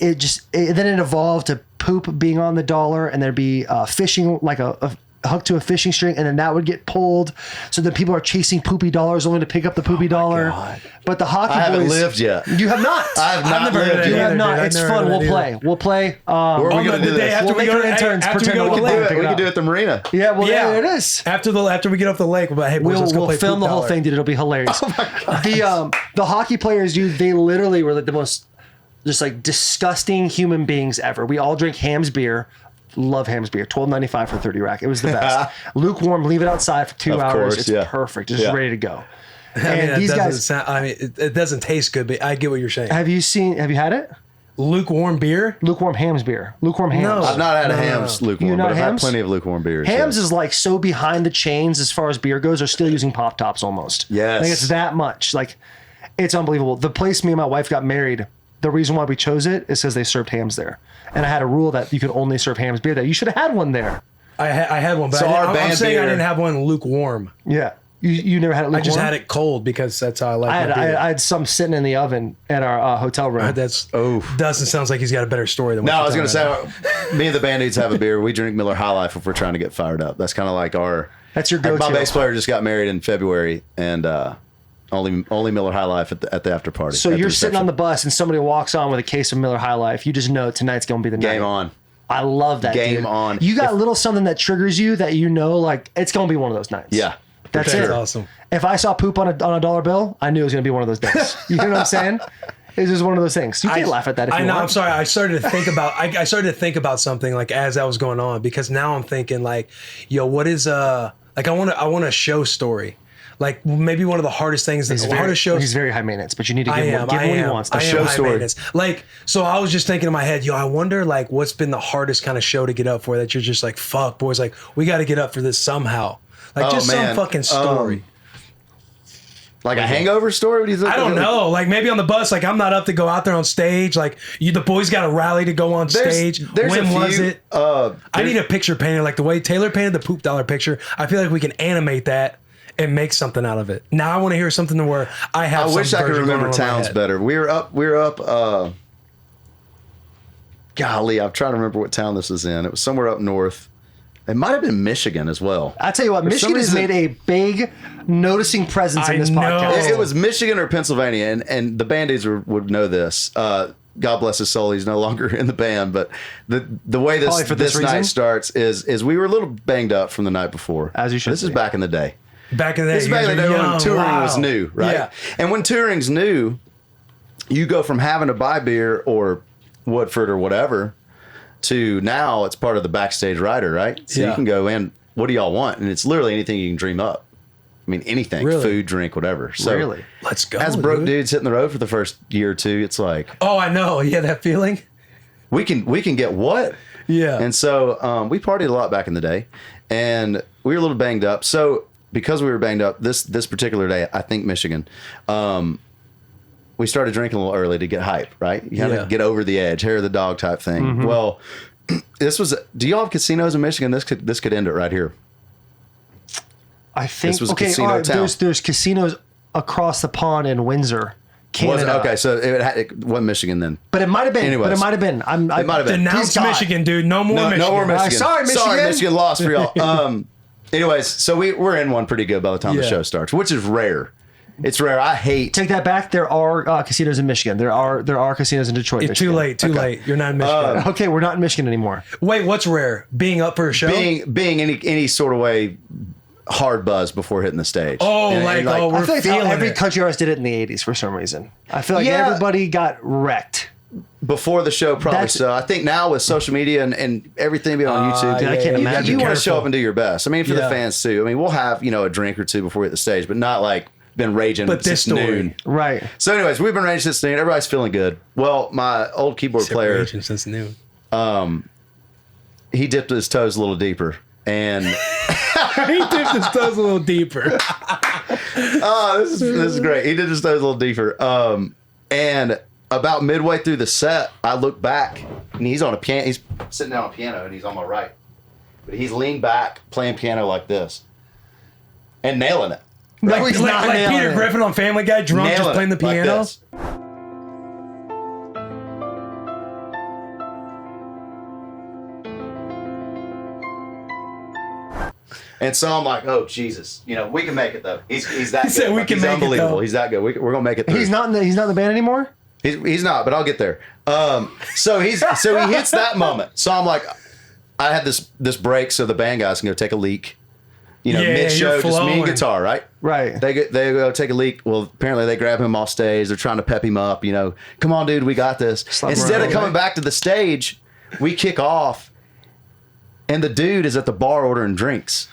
it evolved to poop being on the dollar, and there'd be fishing, like a hooked to a fishing string, and then that would get pulled. So then people are chasing poopy dollars only to pick up the poopy dollar. God. But the hockey I haven't boys, lived yet. You have not. I have not never heard of lived it You yet. have not. I've It's never fun. heard of We'll it play. either. We'll play. Where are we On going to the do day this? after We'll we make go our to interns after we pretend go we're to the getting lake. pick We it can up. do it at the marina. Yeah, well, Yeah, there it is. After we get off the lake, we'll be like, hey, boys, let's go We'll play film poop the whole dollar. thing, dude. It'll be hilarious. The hockey players, dude, they literally were like the most just like disgusting human beings ever. We all drink Ham's beer. Love Ham's beer. $12.95 for 30 rack. It was the best. Lukewarm. Leave it outside for 2 Of hours. course, it's yeah. perfect. It's Yeah. ready to go. I mean, And that these doesn't guys. sound, I mean, it doesn't taste good, but I get what you're saying. Have you had it? Lukewarm beer? Lukewarm Ham's beer. Lukewarm Ham's. No. I've not had a No. Ham's lukewarm, You're not but I've had Hamm's? plenty of lukewarm beers. Ham's yeah. is like so behind the chains as far as beer goes. They're still using Pop Tops almost. Yes. Like it's that much. Like it's unbelievable. The place me and my wife got married, the reason why we chose it is because they served Ham's there. And I had a rule that you could only serve Ham's beer there. You should have had one there. I had one, but So our I'm band saying I beer- didn't have one lukewarm. Yeah. You never had it lukewarm? I just had it cold because that's how I like I my beer. had some sitting in the oven at our hotel room. That's Oof. Dustin sounds like he's got a better story than what No, I was you're going to telling say, me and the band aids have a beer. We drink Miller High Life if we're trying to get fired up. That's kind of like our. That's your like go-to. my bass player just got married in February, and only Miller High Life at the after party. So at you're the sitting on the reception. bus and somebody walks on with a case of Miller High Life. You just know tonight's going to be the night. Game on. I love that. Game dude. on. You got a little something that triggers you that you know, like it's going to be one of those nights. Yeah. That's That's it. awesome. If I saw poop on a dollar bill, I knew it was going to be one of those days. You know what I'm saying? It's just one of those things. You can't laugh at that if I you know. want. I'm sorry. I started to think about. I started to think about something like as that was going on because now I'm thinking like, yo, what is like I want a show story, like maybe one of the hardest things. He's hardest shows. He's very high maintenance, but you need to give him I what he am. wants. I The am show high story. maintenance. Like, so I was just thinking in my head, yo, I wonder like what's been the hardest kind of show to get up for that you're just like, fuck, boys, like we got to get up for this somehow. Like Oh, just man. some fucking story. Like a hangover story? What do you think? I don't know. Like maybe on the bus, like I'm not up to go out there on stage. Like the boys got to rally to go on stage. There's When a few, was it? I there's- need a picture painted like the way Taylor painted the poop dollar picture. I feel like we can animate that and make something out of it. Now I want to hear something where I have. I wish I could remember towns better. We were up. Golly, I'm trying to remember what town this was in. It was somewhere up north. It might have been Michigan as well. I tell you what, Michigan has made a big noticing presence in this podcast. It was Michigan or Pennsylvania, and the Band-Aids would know this. God bless his soul, he's no longer in the band. But the way this night starts is we were a little banged up from the night before. As you should. This is back in the day. Back in the day, this is back in the day when touring was new, right? Yeah. And when touring's new, you go from having to buy beer or Woodford or whatever to now it's part of the backstage rider, right? So you can go in, what do y'all want? And it's literally anything you can dream up. I mean, anything, food, drink, whatever. So let's go. As broke dudes hitting the road for the first year or two, it's like, oh, I know. Yeah, that feeling. We can get what? Yeah. And so we partied a lot back in the day, and we were a little banged up. So because we were banged up, this particular day, I think Michigan, we started drinking a little early to get hype, right? You had to get over the edge, hair of the dog type thing. Mm-hmm. Well, do y'all have casinos in Michigan? This could end it right here. I think this was a casino town. There's casinos across the pond in Windsor, Canada. Okay, so it wasn't Michigan then. But it might have been. Anyways, but it might have been. It might have been. Denounce Michigan, dude. No more Michigan. No more Michigan. Sorry, Michigan. Sorry, Michigan lost for y'all. Anyways, so we're in one pretty good by the time the show starts, which is rare. It's rare. I hate. Take that back. There are casinos in Michigan. There are casinos in Detroit. It's too late. Too late. You're not in Michigan. Okay, we're not in Michigan anymore. Wait, what's rare? Being up for a show? Being any sort of way hard buzz before hitting the stage. Oh, we're I feel like every it. country artist did it in the 80s for some reason. I feel like everybody got wrecked. Before the show, probably so. I think now with social media and everything being on YouTube, I can't imagine. You want to show up and do your best. I mean, for the fans too. I mean, we'll have a drink or two before we hit the stage, but not like been raging since noon. Right. So, anyways, we've been raging since noon. Everybody's feeling good. Well, my old keyboard player, raging since noon. He dipped his toes a little deeper, and he dipped his toes a little deeper. This is great. He did his toes a little deeper. And about midway through the set, I look back and he's on a piano. He's sitting down on a piano and he's on my right, but he's leaned back playing piano like this and nailing it. Right? No, he's not like Peter Griffin on Family Guy, drunk, just playing the piano. Like and so I'm like, oh Jesus, we can make it though. He's that good. Said we can he's make unbelievable. It he's that good. We're gonna make it through. He's not in the band anymore. He's not, but I'll get there. So he hits that moment. So I'm like, I had this break so the band guys can go take a leak. Mid-show, just me and guitar, right? Right. They go take a leak. Well, apparently they grab him off stage. They're trying to pep him up. Come on, dude, we got this. Instead of coming back to the stage, we kick off, and the dude is at the bar ordering drinks.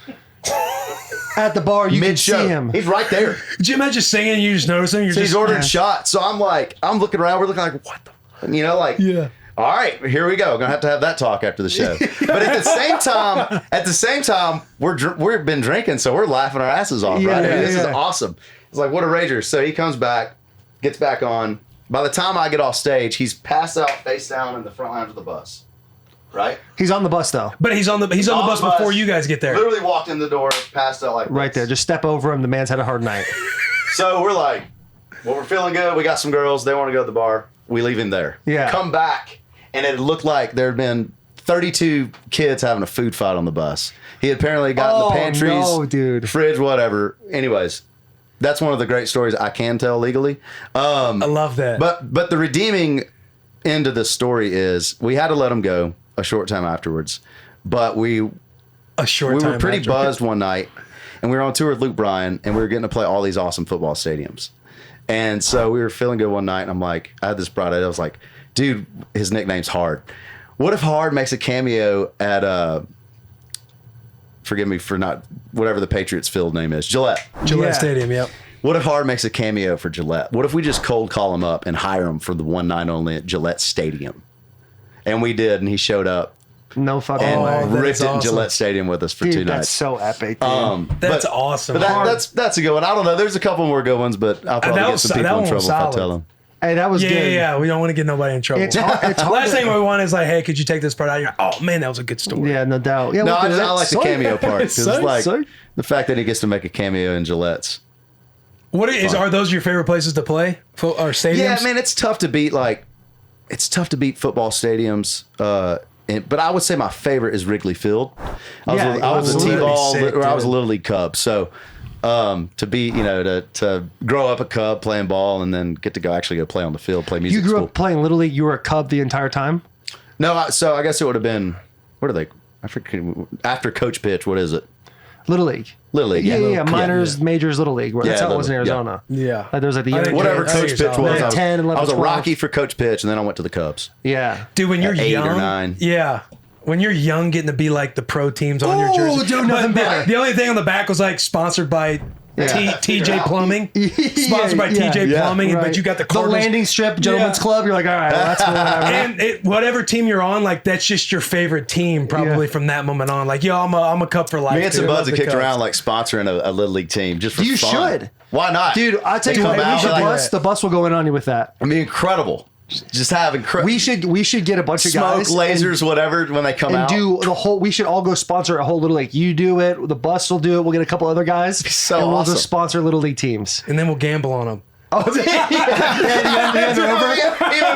At the bar, you mid-show. can see him. He's right there. Did you imagine singing and you just notice him? He's ordering shots. So I'm looking around. We're looking like, what the? All right, here we go. We're gonna have that talk after the show. But at the same time, we've been drinking, so we're laughing our asses off. Right? This is awesome. It's like, what a rager. So he comes back, gets back on. By the time I get off stage, he's passed out face down in the front lounge of the bus. Right? He's on the bus though. But he's on the bus before you guys get there. Literally walked in the door, passed out like right there. Just step over him. The man's had a hard night. So we're like, well, we're feeling good. We got some girls. They want to go to the bar. We leave him there. Yeah. Come back, and it looked like there had been 32 kids having a food fight on the bus. He had apparently gotten the pantries, fridge, whatever. Anyways, that's one of the great stories I can tell legally. I love that. But the redeeming end of this story is we had to let him go a short time afterwards. But we were pretty buzzed one night, and we were on tour with Luke Bryan, and we were getting to play all these awesome football stadiums. And so we were feeling good one night, and I'm like, I had this bright idea. I was like, dude, his nickname's Hard. What if Hard makes a cameo at forgive me for not whatever the Patriots field name is, Gillette Stadium. Yep. What if Hard makes a cameo for Gillette? What if we just cold call him up and hire him for the one night only at Gillette Stadium? And we did, and he showed up. No fucking way. Ripped it in Gillette Stadium with us for 2 nights. That's so epic. Dude. That's awesome. But that's a good one. I don't know. There's a couple more good ones, but I'll probably get some people in trouble if I tell them. Hey, that was good. Yeah. We don't want to get nobody in trouble. It's hard Last thing we want is like, hey, could you take this part out? You're like, oh man, that was a good story. Yeah, no doubt. Yeah, No, I like the cameo part because Sorry, like sorry. the fact that he gets to make a cameo in Gillette's. Are those your favorite places to play or stadiums? Yeah, man, it's tough to beat football stadiums. But I would say my favorite is Wrigley Field. I was a absolutely. T-ball, Sick, or I was a dude. Little League Cub. So to be, to grow up a Cub playing ball and then get to go play on the field, play music. You grew school. up playing Little League. You were a Cub the entire time. No, so I guess it would have been. What are they? I forget. After Coach Pitch, what is it? Little League. Little League. Yeah. Minors, majors, Little League. That's how it was in Little- Arizona. Yeah. Like there was like the I young didn't Whatever Yeah, Coach that's Pitch was, yourself. I Yeah, was, 10, 11, I was a 12. Rocky for Coach Pitch, and then I went to the Cubs. Yeah. Dude, when you're At 8 or young, 9. yeah. When you're young, getting to be like the pro teams on your jersey. dude, nothing better. The only thing on the back was like sponsored by TJ Plumbing. Sponsored by TJ Yeah. Plumbing, Right. but you got the the Cardinals. landing strip, Gentlemen's Yeah. Club. You're like, all right, well, that's whatever. And whatever team you're on, like that's just your favorite team, probably Yeah. from that moment on. Like, yo, I'm a Cup for life. Me and some dude. I love buds that the kicked Cubs. around like sponsoring a Little League team just for You fun. should. Why not? Dude, I tell They you come what, out we should like- bus. The bus will go in on you with that. I mean, incredible. Just have incredible. We should get a bunch of smoke guys lasers, whatever, when they come and out. do the whole. We should all go sponsor a whole Little League. You do it. The bus will do it. We'll get a couple other guys. So and we'll awesome. just sponsor Little League teams. And then we'll gamble on them. Oh, Even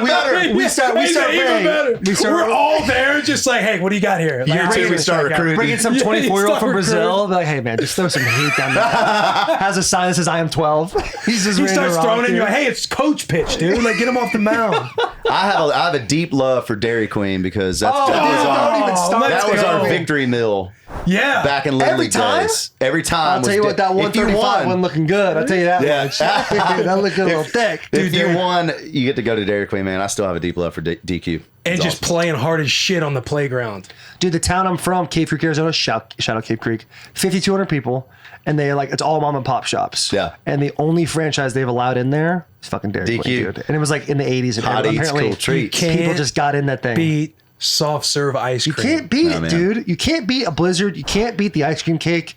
better. We start Even paying. better. We start- We're all there, just like, hey, what do you got here? Like, Year bring two, it we to start strike out. recruiting. Bringing some Yeah, 24-year-old from start Brazil. Be like, hey man, just throw some heat down there. Has a sign that says I am 12. He's just He ready to starts rock, throwing it, and dude. you're like, hey, it's Coach Pitch, dude. Like, get him off the mound. I have a deep love for Dairy Queen because that was don't even start that was there. our victory meal Yeah. back in Little Every League time? days. Every time. I'll tell you what, that if you 135 won, wasn't looking good. I'll tell you that Yeah. much. That looked a little thick. If you dude. won, you get to go to Dairy Queen, man. I still have a deep love for DQ. And It's just awesome. playing hard as shit on the playground. Dude, the town I'm from, Cave Creek, Arizona, shout out Cave Creek, 5,200 people, and they like, it's all mom and pop shops. Yeah. And the only franchise they've allowed in there is fucking Dairy DQ. Queen, dude. And it was like in the 80s. And Hot eats, apparently cool treats. can't people just got in that thing. Beat soft serve ice You cream. can't beat No, it, man. dude. You can't beat a Blizzard. You can't beat the ice cream cake.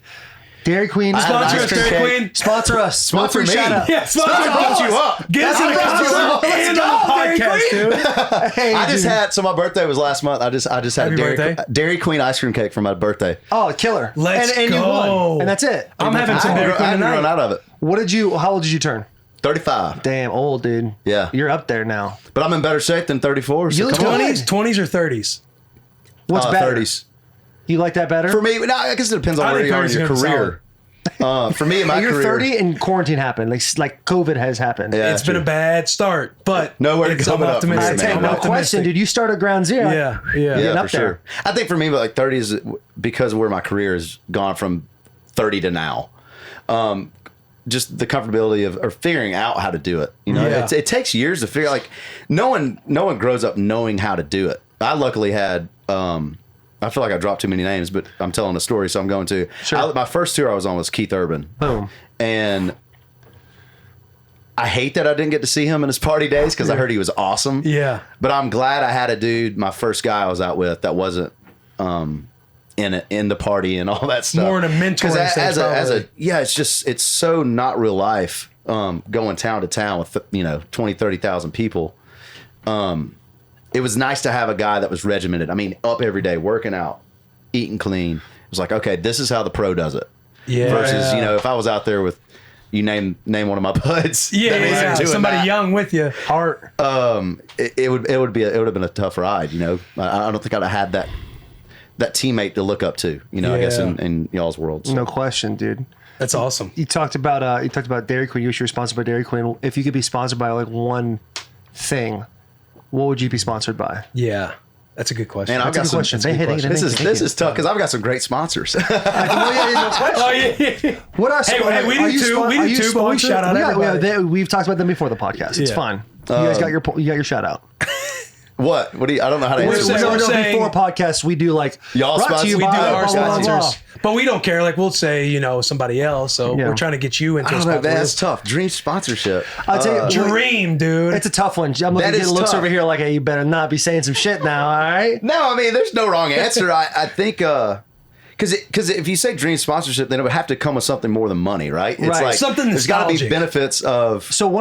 Dairy Queen. I had an Sponsor ice us, cream Dairy cake. Queen. Sponsor us. Sponsor Free me. shout out. Yeah, sponsor brought us. you up. Get us in the That's podcast awesome. and Let's on the go, Dairy podcast, Queen. dude. Hey, I just dude. had, so my birthday was last month. I just had Happy a birthday. Dairy Queen ice cream cake for my birthday. Oh, killer. Let's and you go. won. And that's it. I'm having some I Dairy Queen hadn't tonight. run out of it. How old did you turn? 35. Damn, old, dude. Yeah. You're up there now. But I'm in better shape than 34. So You look come on. 20s or 30s? What's better? 30s. You like that better? For me, no, I guess it depends on I where think you are in 30s your gonna be career. For me, in my You're career, 30 and quarantine happened. Like COVID has happened. Yeah. It's been a bad start, but Nowhere to it's, come I'm up from here, optimistic. man. Hey, I'm no optimistic. question, dude. You start at ground zero. Yeah, yeah. Yeah, Getting for up there. sure. I think for me, but like 30 is because of where my career has gone from 30 to now. Just the comfortability of or figuring out how to do it. You know, Yeah. it takes years to figure. Like no one grows up knowing how to do it. I luckily had. I feel like I dropped too many names, but I'm telling a story, so I'm going to. Sure. My first tour I was on was Keith Urban. Boom. And I hate that I didn't get to see him in his party days because I heard he was awesome. Yeah. But I'm glad I had a dude, my first guy I was out with, that wasn't in the party and all that stuff. More in a mentoring 'Cause sense, as a probably. yeah, it's so not real life. Going town to town with 20, 30,000 people. It was nice to have a guy that was regimented. I mean, up every day, working out, eating clean. It was like, okay, this is how the pro does it. Yeah. Versus, if I was out there with you name one of my buds. Yeah, that wasn't yeah. doing Somebody that, young with you. Heart. it would have been a tough ride. I don't think I'd have had that teammate to look up to. I guess Yeah. in y'all's world. So. No question, dude. That's awesome. You talked about Dairy Queen. You wish you were sponsored by Dairy Queen. If you could be sponsored by like one thing, what would you be sponsored by? Yeah. That's a good question. Man, I've That's a got good some. question. Hey, This is thank you. tough because I've got some great sponsors. Well, yeah, no question. Oh, yeah. What are some? Hey, we are do you too. spon- We are do you too, but we sponsored? shout out everybody. We've talked about them before the podcast. It's Yeah. fine. You guys got your shout out. What do you? I don't know how to answer. saying- that. we're saying- before podcasts we do like Y'all brought to sponsor- you we by We do blah, our blah, blah, blah. sponsors, but we don't care. Like we'll say, somebody else. So Yeah. we're trying to get you into I a don't know. spot. Man, that's tough. Dream sponsorship. I'll tell you, Dream, dude. it's a tough one. I'm looking That at is looks tough. over here like, hey, you better not be saying some shit now. All right. No, I mean, there's no wrong answer. I think Because if you say dream sponsorship, then it would have to come with something more than money, right? It's Right. like Something there's got to be nostalgic. benefits of. So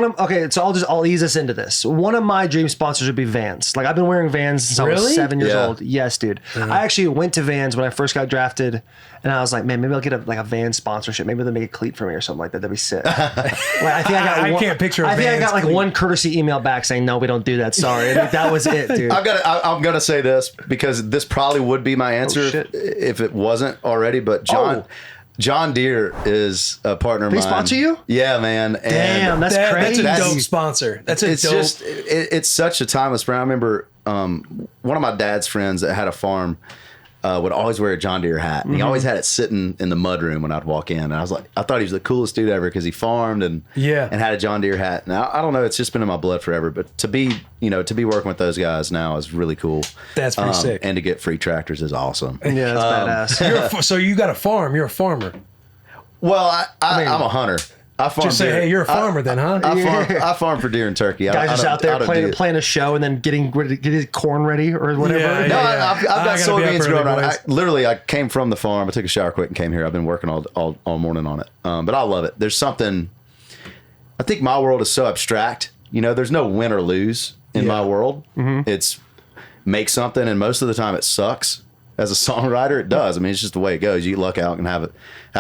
I'll ease us into this. One of my dream sponsors would be Vans. Like I've been wearing Vans since I was Really? 7 years Yeah. old. Yes, dude. I actually went to Vans when I first got drafted, and I was like, man, maybe I'll get a Vans sponsorship. Maybe they'll make a cleat for me or something like that. That'd be sick. Like, I think I can't picture a I think I Vans got like cleat. one courtesy email back saying, no, we don't do that. Sorry. And that was it, dude. I'm gonna say this because this probably would be my answer shit. if it wasn't already. But John Deere is a partner of mine. They sponsor you? Yeah, man. And Damn, that's crazy. That's a dope sponsor. That's a it's dope. just it's such a timeless brand. I remember one of my dad's friends that had a farm would always wear a John Deere hat, and he always had it sitting in the mudroom when I'd walk in. And I thought he was the coolest dude ever because he farmed and had a John Deere hat. Now I don't know, it's just been in my blood forever. But to be working with those guys now is really cool. That's pretty sick. And to get free tractors is awesome. Yeah, that's badass. So you got a farm. You're a farmer. Well, I'm a hunter. I farm Just say, deer. hey, you're a farmer then, huh? I farm for deer and turkey. Guys just out there playing a show and then getting his corn ready or whatever. Yeah, No, yeah. I've got I gotta be up soybeans early, growing around. boys. I came from the farm. I took a shower quick and came here. I've been working all morning on it. But I love it. There's something. I think my world is so abstract. There's no win or lose in my world. Mm-hmm. It's make something, and most of the time it sucks. As a songwriter, it does. I mean, it's just the way it goes. You luck out and have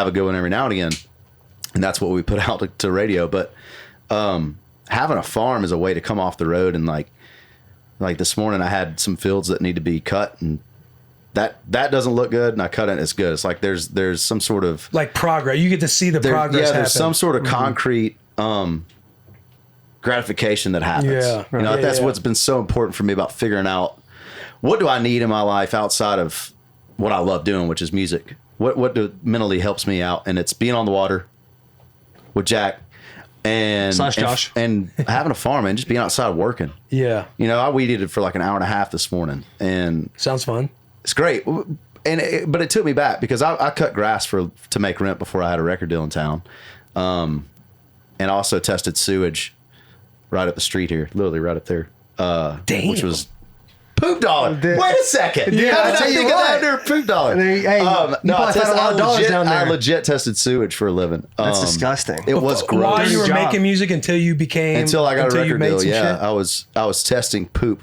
a good one every now and again. And that's what we put out to radio. But having a farm is a way to come off the road. And like this morning, I had some fields that need to be cut, and that doesn't look good. And I cut it, and it's good. It's like there's some sort of Like progress. You get to see the progress yeah, happen. there's some sort of concrete gratification that happens. Yeah. That's Yeah. what's been so important for me about figuring out what do I need in my life outside of what I love doing, which is music. What mentally helps me out, and it's being on the water with Jack and Josh and having a farm and just being outside working. Yeah. I weed eated for like an hour and a half this morning, and Sounds fun. it's great. But it took me back because I cut grass to make rent before I had a record deal in town, and also tested sewage right up the street here, literally right up there, Damn. which was poop dollar. Wait a second. Yeah, How I'll did I tell you think of what. that under poop dollar? Hey, you probably found a lot of dollars down there. I legit tested sewage for a living. That's disgusting. It was gross. While you were Job. making music until you became Until I got a you record made deal, some yeah. shit? I was testing poop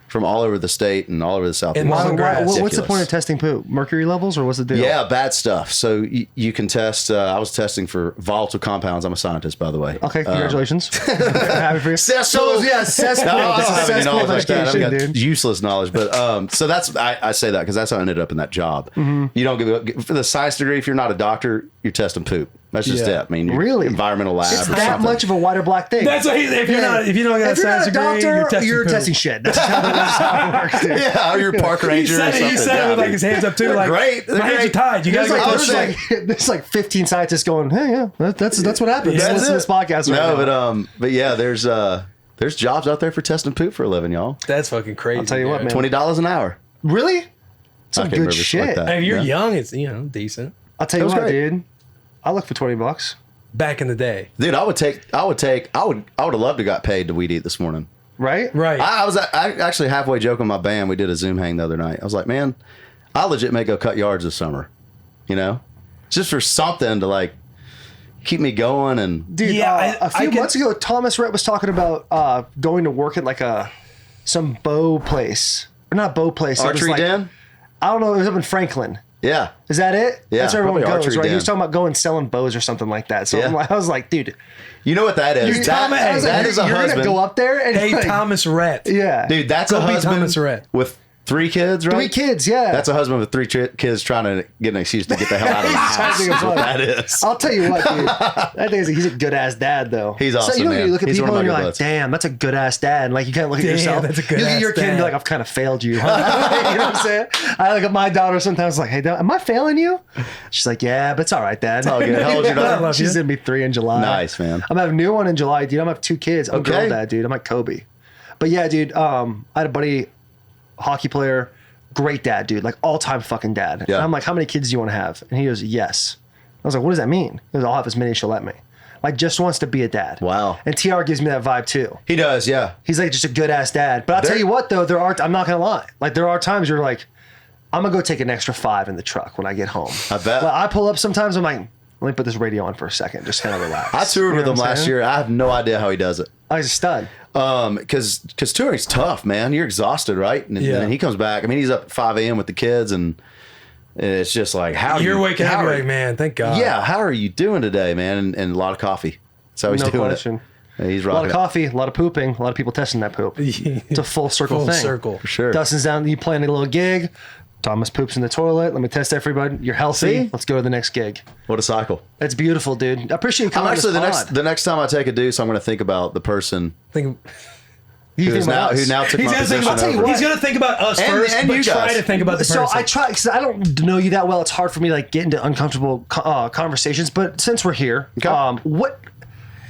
from all over the state and all over the Southeast. And long grass. What's the point of testing poop? Mercury levels, or what's the deal? Yeah, bad stuff. So you can test. I was testing for volatile compounds. I'm a scientist, by the way. Okay, congratulations. Happy for you. Cesspool. Cesspool. No, I don't have any Cesspool knowledge like that. I've education, got dude. useless knowledge, but so that's I say that because that's how I ended up in that job. Mm-hmm. You don't give for the science degree if you're not a doctor, you're testing poop. That's just Yeah. it. I mean, you're Really? environmental lab. It's or that something. much of a white or black thing. That's what if you don't got a science degree, you're testing poop. shit. That's how it works, dude. Yeah, or you're a park He ranger or said something. it. He said it with like his hands up too. They're Like great. They're my hands are great. tied. You gotta There's go. like, there's like 15 scientists going, hey, yeah, that's what happens. Yeah, Listen to this podcast right No, now. but yeah, there's jobs out there for testing poop for a living, y'all. That's fucking crazy. I'll tell you what, man. $20 an hour. Really? I Some can't good remember shit shit. like that. And if you're Yeah. young, it's decent. I'll tell you That was what, great. dude. I look for $20. Back in the day, Dude, I would have loved to got paid to weed eat this morning. Right? right? I actually halfway joking with my band. We did a Zoom hang the other night. I was like, man, I legit may go cut yards this summer, just for something to like keep me going. And Dude, Yeah, a few I can- months ago, Thomas Rhett was talking about going to work at like some bow place. Or not bow place. it was archery like, den. I don't know. It was up in Franklin. Yeah. Is that it? Yeah, That's where everyone probably goes, archery right? He den. was talking about going selling bows or something like that. So Yeah. I was like, dude, You know what that is? Thomas, I was like, that is a you're husband. gonna go up there and Hey, like, Thomas Rhett. yeah, Dude, that's Go a be husband Thomas Rhett. with 3 kids, right? 3 kids, yeah. That's a husband with 3 kids trying to get an excuse to get the hell out of the house. Trying to think of That's what fun. that is. I'll tell you what, dude. That he's a good ass dad, though. He's So awesome, you man. look at He's people one of and my you're good like, buds. damn, that's a good ass dad. And like you kind of look at Damn, yourself. that's a good You look at ass your kid and dad. be like, I've kind of failed you. Huh? You know what I'm saying? I look at my daughter sometimes like, hey, am I failing you? She's like, yeah, but it's all right, Dad. It's all good. How old's your daughter? I love She's you. gonna be 3 in July. Nice, man. I'm having a new one in July, dude. I'm gonna have 2 kids. I'm a girl Okay. dad, dude. I'm like Kobe. But yeah, dude. I had a buddy, hockey player, great dad, dude. Like all time fucking dad. Yeah. And I'm like, how many kids do you want to have? And he goes, yes. I was like, what does that mean? He goes, I'll have as many as she'll let me. Like just wants to be a dad. Wow. And TR gives me that vibe too. He does, yeah. He's like just a good ass dad. But I'll tell you what though, I'm not gonna lie. Like there are times you're like, I'm gonna go take an extra 5 in the truck when I get home. I bet. Well, I pull up sometimes. I'm like, let me put this radio on for a second, just kind of relax. I toured with him last year. I have no idea how he does it. Oh, he's a stud. Because touring's tough, man. You're exhausted, right? And then he comes back. I mean, he's up at 5 a.m. with the kids, and it's just like, you're waking up, like, man, thank God. Yeah, how are you doing today, man? And a lot of coffee. That's how he's doing it. Yeah, he's rocking a lot of coffee, a lot of pooping, a lot of people testing that poop. It's a full circle thing. Full circle. For sure. Dustin's down, you playing a little gig. Thomas poops in the toilet. Let me test everybody. You're healthy. Let's go to the next gig. What a cycle. That's beautiful, dude. I appreciate you coming on this pod. the next time I take a deuce, I'm going to think about the person who now took my position over. He's going to think about us first, and but try to think about the person. So I try, because I don't know you that well. It's hard for me to like get into uncomfortable conversations. But since we're here,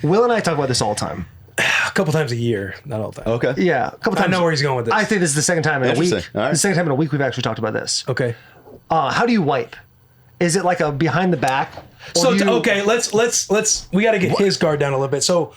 Will and I talk about this all the time. A couple times a year, not all the time. Okay. Yeah, a couple times. I know where he's going with this. I think this is the second time in a week. All right. The second time in a week we've actually talked about this. Okay. How do you wipe? Is it like a behind the back? So okay, let's we got to get his guard down a little bit. So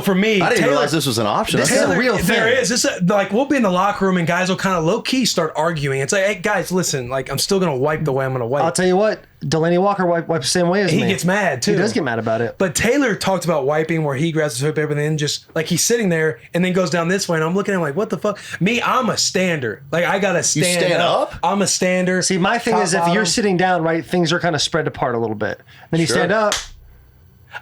for me, I didn't realize this was an option. This is a real thing. There is. This like we'll be in the locker room and guys will kind of low key start arguing. It's like, hey guys, listen, like I'm still gonna wipe the way I'm gonna wipe. I'll tell you what, Delaney Walker wipes the same way as me. He gets mad too. He does get mad about it. But Taylor talked about wiping where he grabs the toilet paper and then just like he's sitting there and then goes down this way and I'm looking at him like, what the fuck? Me, I'm a stander. Like I gotta stand up. I'm a stander. See, my thing is if you're sitting down, right, things are kind of spread apart a little bit. Then you stand up.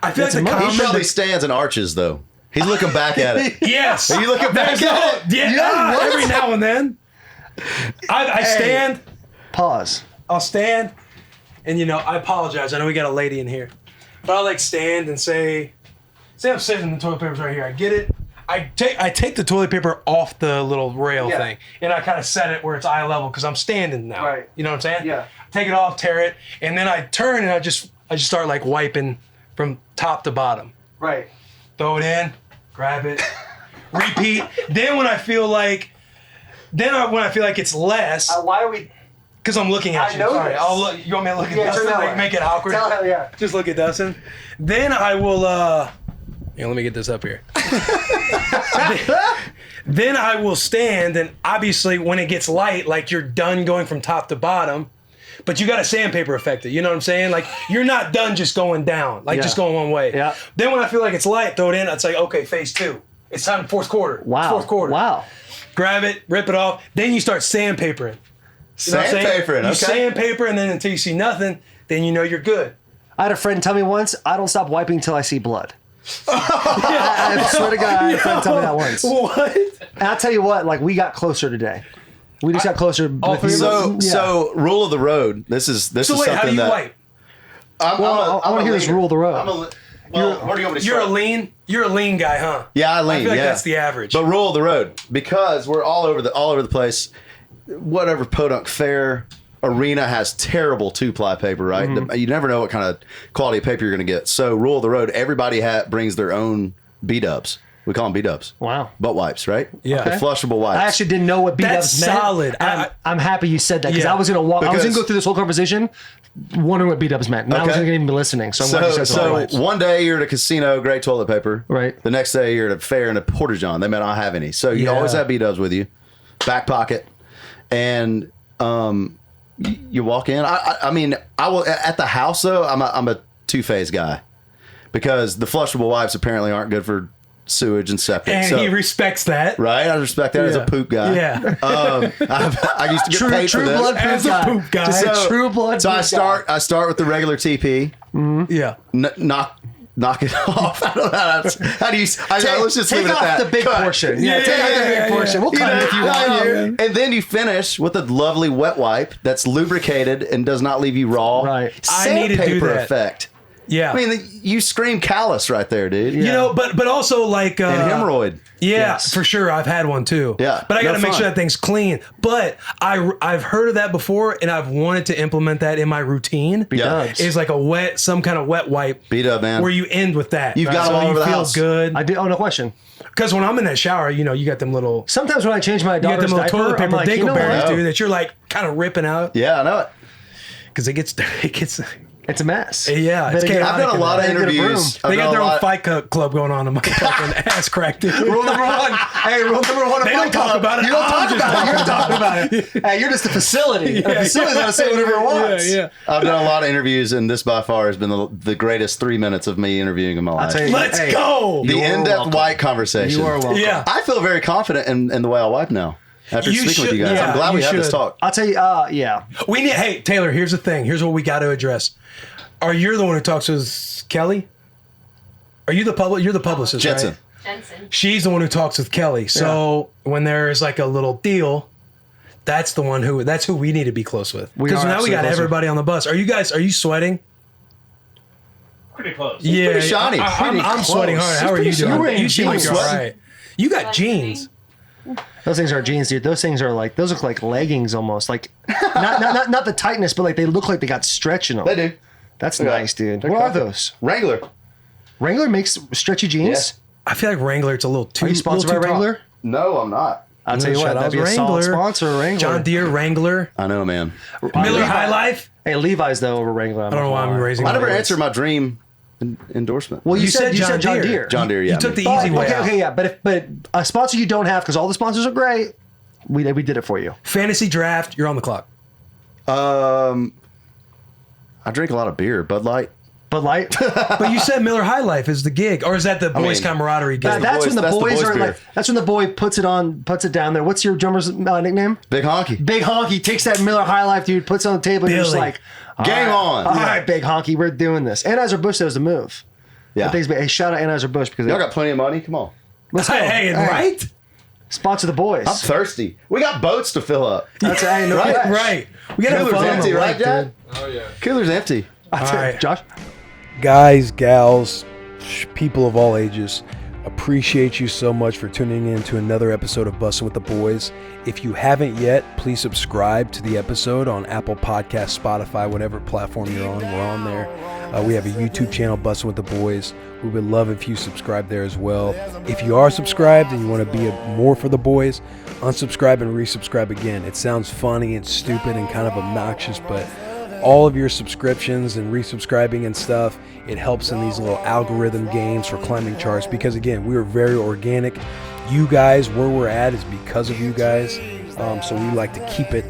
I feel like he probably stands and arches though. He's looking back at it. Yes. Are you looking back at it? Yeah. Every now and then. I stand. Pause. I'll stand, and I apologize. I know we got a lady in here, but I'll like stand and say I'm sitting and the toilet paper's right here. I get it. I take the toilet paper off the little rail thing, and I kind of set it where it's eye level because I'm standing now. Right. You know what I'm saying? Yeah. Take it off, tear it, and then I turn and I just start like wiping from top to bottom. Right. Throw it in, grab it, repeat. Then when I feel like it's less. Why are we? Because I'm looking at you. Sorry, I'll look. You want me to look at Dustin? Like, make it awkward. Just look at Dustin. Then I will. Let me get this up here. Then I will stand, and obviously when it gets light, like you're done going from top to bottom. But you got to sandpaper effect it. You know what I'm saying? Like, you're not done just going down, like just going one way. Yeah. Then when I feel like it's light, throw it in. It's like, okay, phase 2. It's time fourth quarter. Wow. Fourth quarter. Wow. Grab it, rip it off. Then you start sandpapering. You know Sandpapering, okay. You sandpaper, and then until you see nothing, then you know you're good. I had a friend tell me once, I don't stop wiping until I see blood. I swear to God, I had a friend tell me that once. What? And I'll tell you what, like, we got closer today. We just got closer. So rule of the road. This is So wait, something how do you that wipe? I want to hear this rule of the road. Where do you want me to You're start? You're a lean guy, huh? Yeah, I lean. I feel like that's the average. But rule of the road, because we're all over the place. Whatever podunk fair arena has terrible 2-ply paper, right? Mm-hmm. You never know what kind of quality of paper you're going to get. So rule of the road, everybody brings their own B-dubs. We call them B-dubs. Wow. Butt wipes, right? Yeah. The flushable wipes. I actually didn't know what B-dubs meant. Solid. I'm happy you said that because Yeah. I was going to go through this whole conversation wondering what B-dubs meant. And I wasn't even be listening. So I'm glad you said So so. one day you're at a casino, great toilet paper. Right. The next day you're at a fair and a porta-john. They may not have any. So you always have B-dubs with you. Back pocket. And you walk in. I mean, I will at the house though. I'm a two-phase guy because the flushable wipes apparently aren't good for sewage and septic. And he respects that. Right? I respect that as a poop guy. Yeah. I used to get paid for this. Blood As a poop guy. So, True blood. So poop I start with the regular TP. Yeah. Knock it off. I don't know how do you? Let's just leave it at that. Take off the big portion. Yeah, take off the big portion. We'll cut it if you want. And then you finish with a lovely wet wipe that's lubricated and does not leave you raw. Right. I need to do Sandpaper that. effect. Yeah. I mean, you scream callus right there, dude. You know, but also like And hemorrhoid. Yeah, Yes. for sure. I've had one too. Yeah, but I got to no make fun. sure that thing's clean. But I've heard of that before, and I've wanted to implement that in my routine. B-dubs. Is like some kind of wet wipe. B-dub, man. Where you end with that. You've got them all you over the feel house. good. I did. Oh, no question. Because when I'm in that shower, you got them little. Sometimes when I change my You got daughter's them little diaper, toilet I'm paper like, you know dingleberries, what? dude, that you're like kind of ripping out. Yeah, I know it. Because it gets It's a mess. Yeah, it's chaotic. I've done a lot of interviews. They got their own fight club going on. I'm fucking ass cracked. Rule number one. Hey, rule number one. They don't talk about it. You don't talk about it. You're talking about it. Hey, you're just a facility. A facility's got to say whatever it wants. Yeah. I've done a lot of interviews, and this by far has been the greatest 3 minutes of me interviewing in my life. Let's go. The in-depth white conversation. You are welcome. Yeah. I feel very confident in the way I wipe now. After speaking with you guys, I'm glad we had this talk. I'll tell you, yeah. We need. Hey, Taylor. Here's the thing. Here's what we got to address. Are you the one who talks with Kelly? Are you You're the publicist, Jensen. right? Jensen. She's the one who talks with Kelly. So when there is like a little deal, that's who we need to be close with. Because now we got everybody on the bus. Are you sweating? Pretty close. Yeah, pretty shiny. I'm sweating hard. How are you doing? You seem like you're all sweating. right. You got jeans. Those things are jeans, dude. Those look like leggings almost. Like not the tightness, but like they look like they got stretch in them. They do. That's nice, dude. What are those? Wrangler. Wrangler makes stretchy jeans? I feel like Wrangler. It's a little too. Are you sponsored by Wrangler? No, I'm not. I'll tell you what, that'd be a solid sponsor, Wrangler. John Deere, Wrangler. I know, man. Miller High Life. Hey, Levi's though over Wrangler. I don't know why I'm raising. I never my voice. answered my dream endorsement. Well, you said John Deere. John Deere, yeah. You took the easy way out. Okay, yeah, but a sponsor you don't have because all the sponsors are great. We did it for you. Fantasy draft. You're on the clock. I drink a lot of beer. Bud Light. Bud Light. But you said Miller High Life is the gig, or is that the boys' camaraderie gig? That's when the boys are beer. like. That's when the boy puts it down there. What's your drummer's nickname? Big Honky. Big Honky takes that Miller High Life, dude, puts it on the table, and you're just Billy. like, Game on. All right, Big Honky, we're doing this. Anheuser-Busch knows the move. Yeah. Hey, shout out Anheuser-Busch because Y'all got plenty of money? Come on. let's go. Hey, right? Sponsor the boys. I'm thirsty. We got boats to fill up. That's no Right? flash. Right. We got to have Cooler's fun on empty, the right, lake, Dad? dude. Oh yeah. Cooler's empty. All right. Josh. Guys, gals, people of all ages, appreciate you so much for tuning in to another episode of Bussin' with the Boys. If you haven't yet, please subscribe to the episode on Apple Podcasts, Spotify, whatever platform you're on. We're on there. We have a YouTube channel, Bussin' with the Boys. We would love if you subscribe there as well. If you are subscribed and you want to be more for the boys, unsubscribe and resubscribe again. It sounds funny and stupid and kind of obnoxious, but all of your subscriptions and resubscribing and stuff, it helps in these little algorithm games for climbing charts because, again, we are very organic. You guys, where we're at is because of you guys. So we like to keep it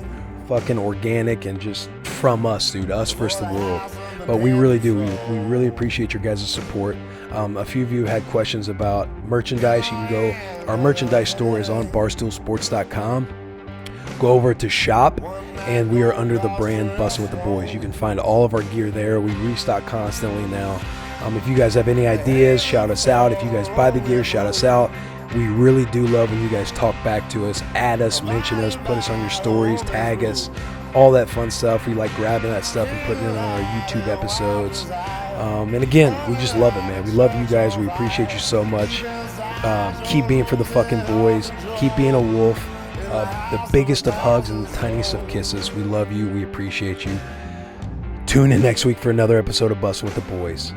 fucking organic and just from us, dude. Us versus the world. But we really do. We really appreciate your guys' support. A few of you had questions about merchandise. You can go, our merchandise store is on barstoolsports.com. Go over to shop, and we are under the brand Bussin' with the Boys. You can find all of our gear there. We restock constantly now. If you guys have any ideas, shout us out. If you guys buy the gear, shout us out. We really do love when you guys talk back to us, add us, mention us, put us on your stories, tag us, all that fun stuff. We like grabbing that stuff and putting it on our YouTube episodes. And again, we just love it, man. We love you guys. We appreciate you so much. Keep being for the fucking boys. Keep being a wolf. The biggest of hugs and the tiniest of kisses. We love you. We appreciate you. Tune in next week for another episode of Bussin' with the Boys.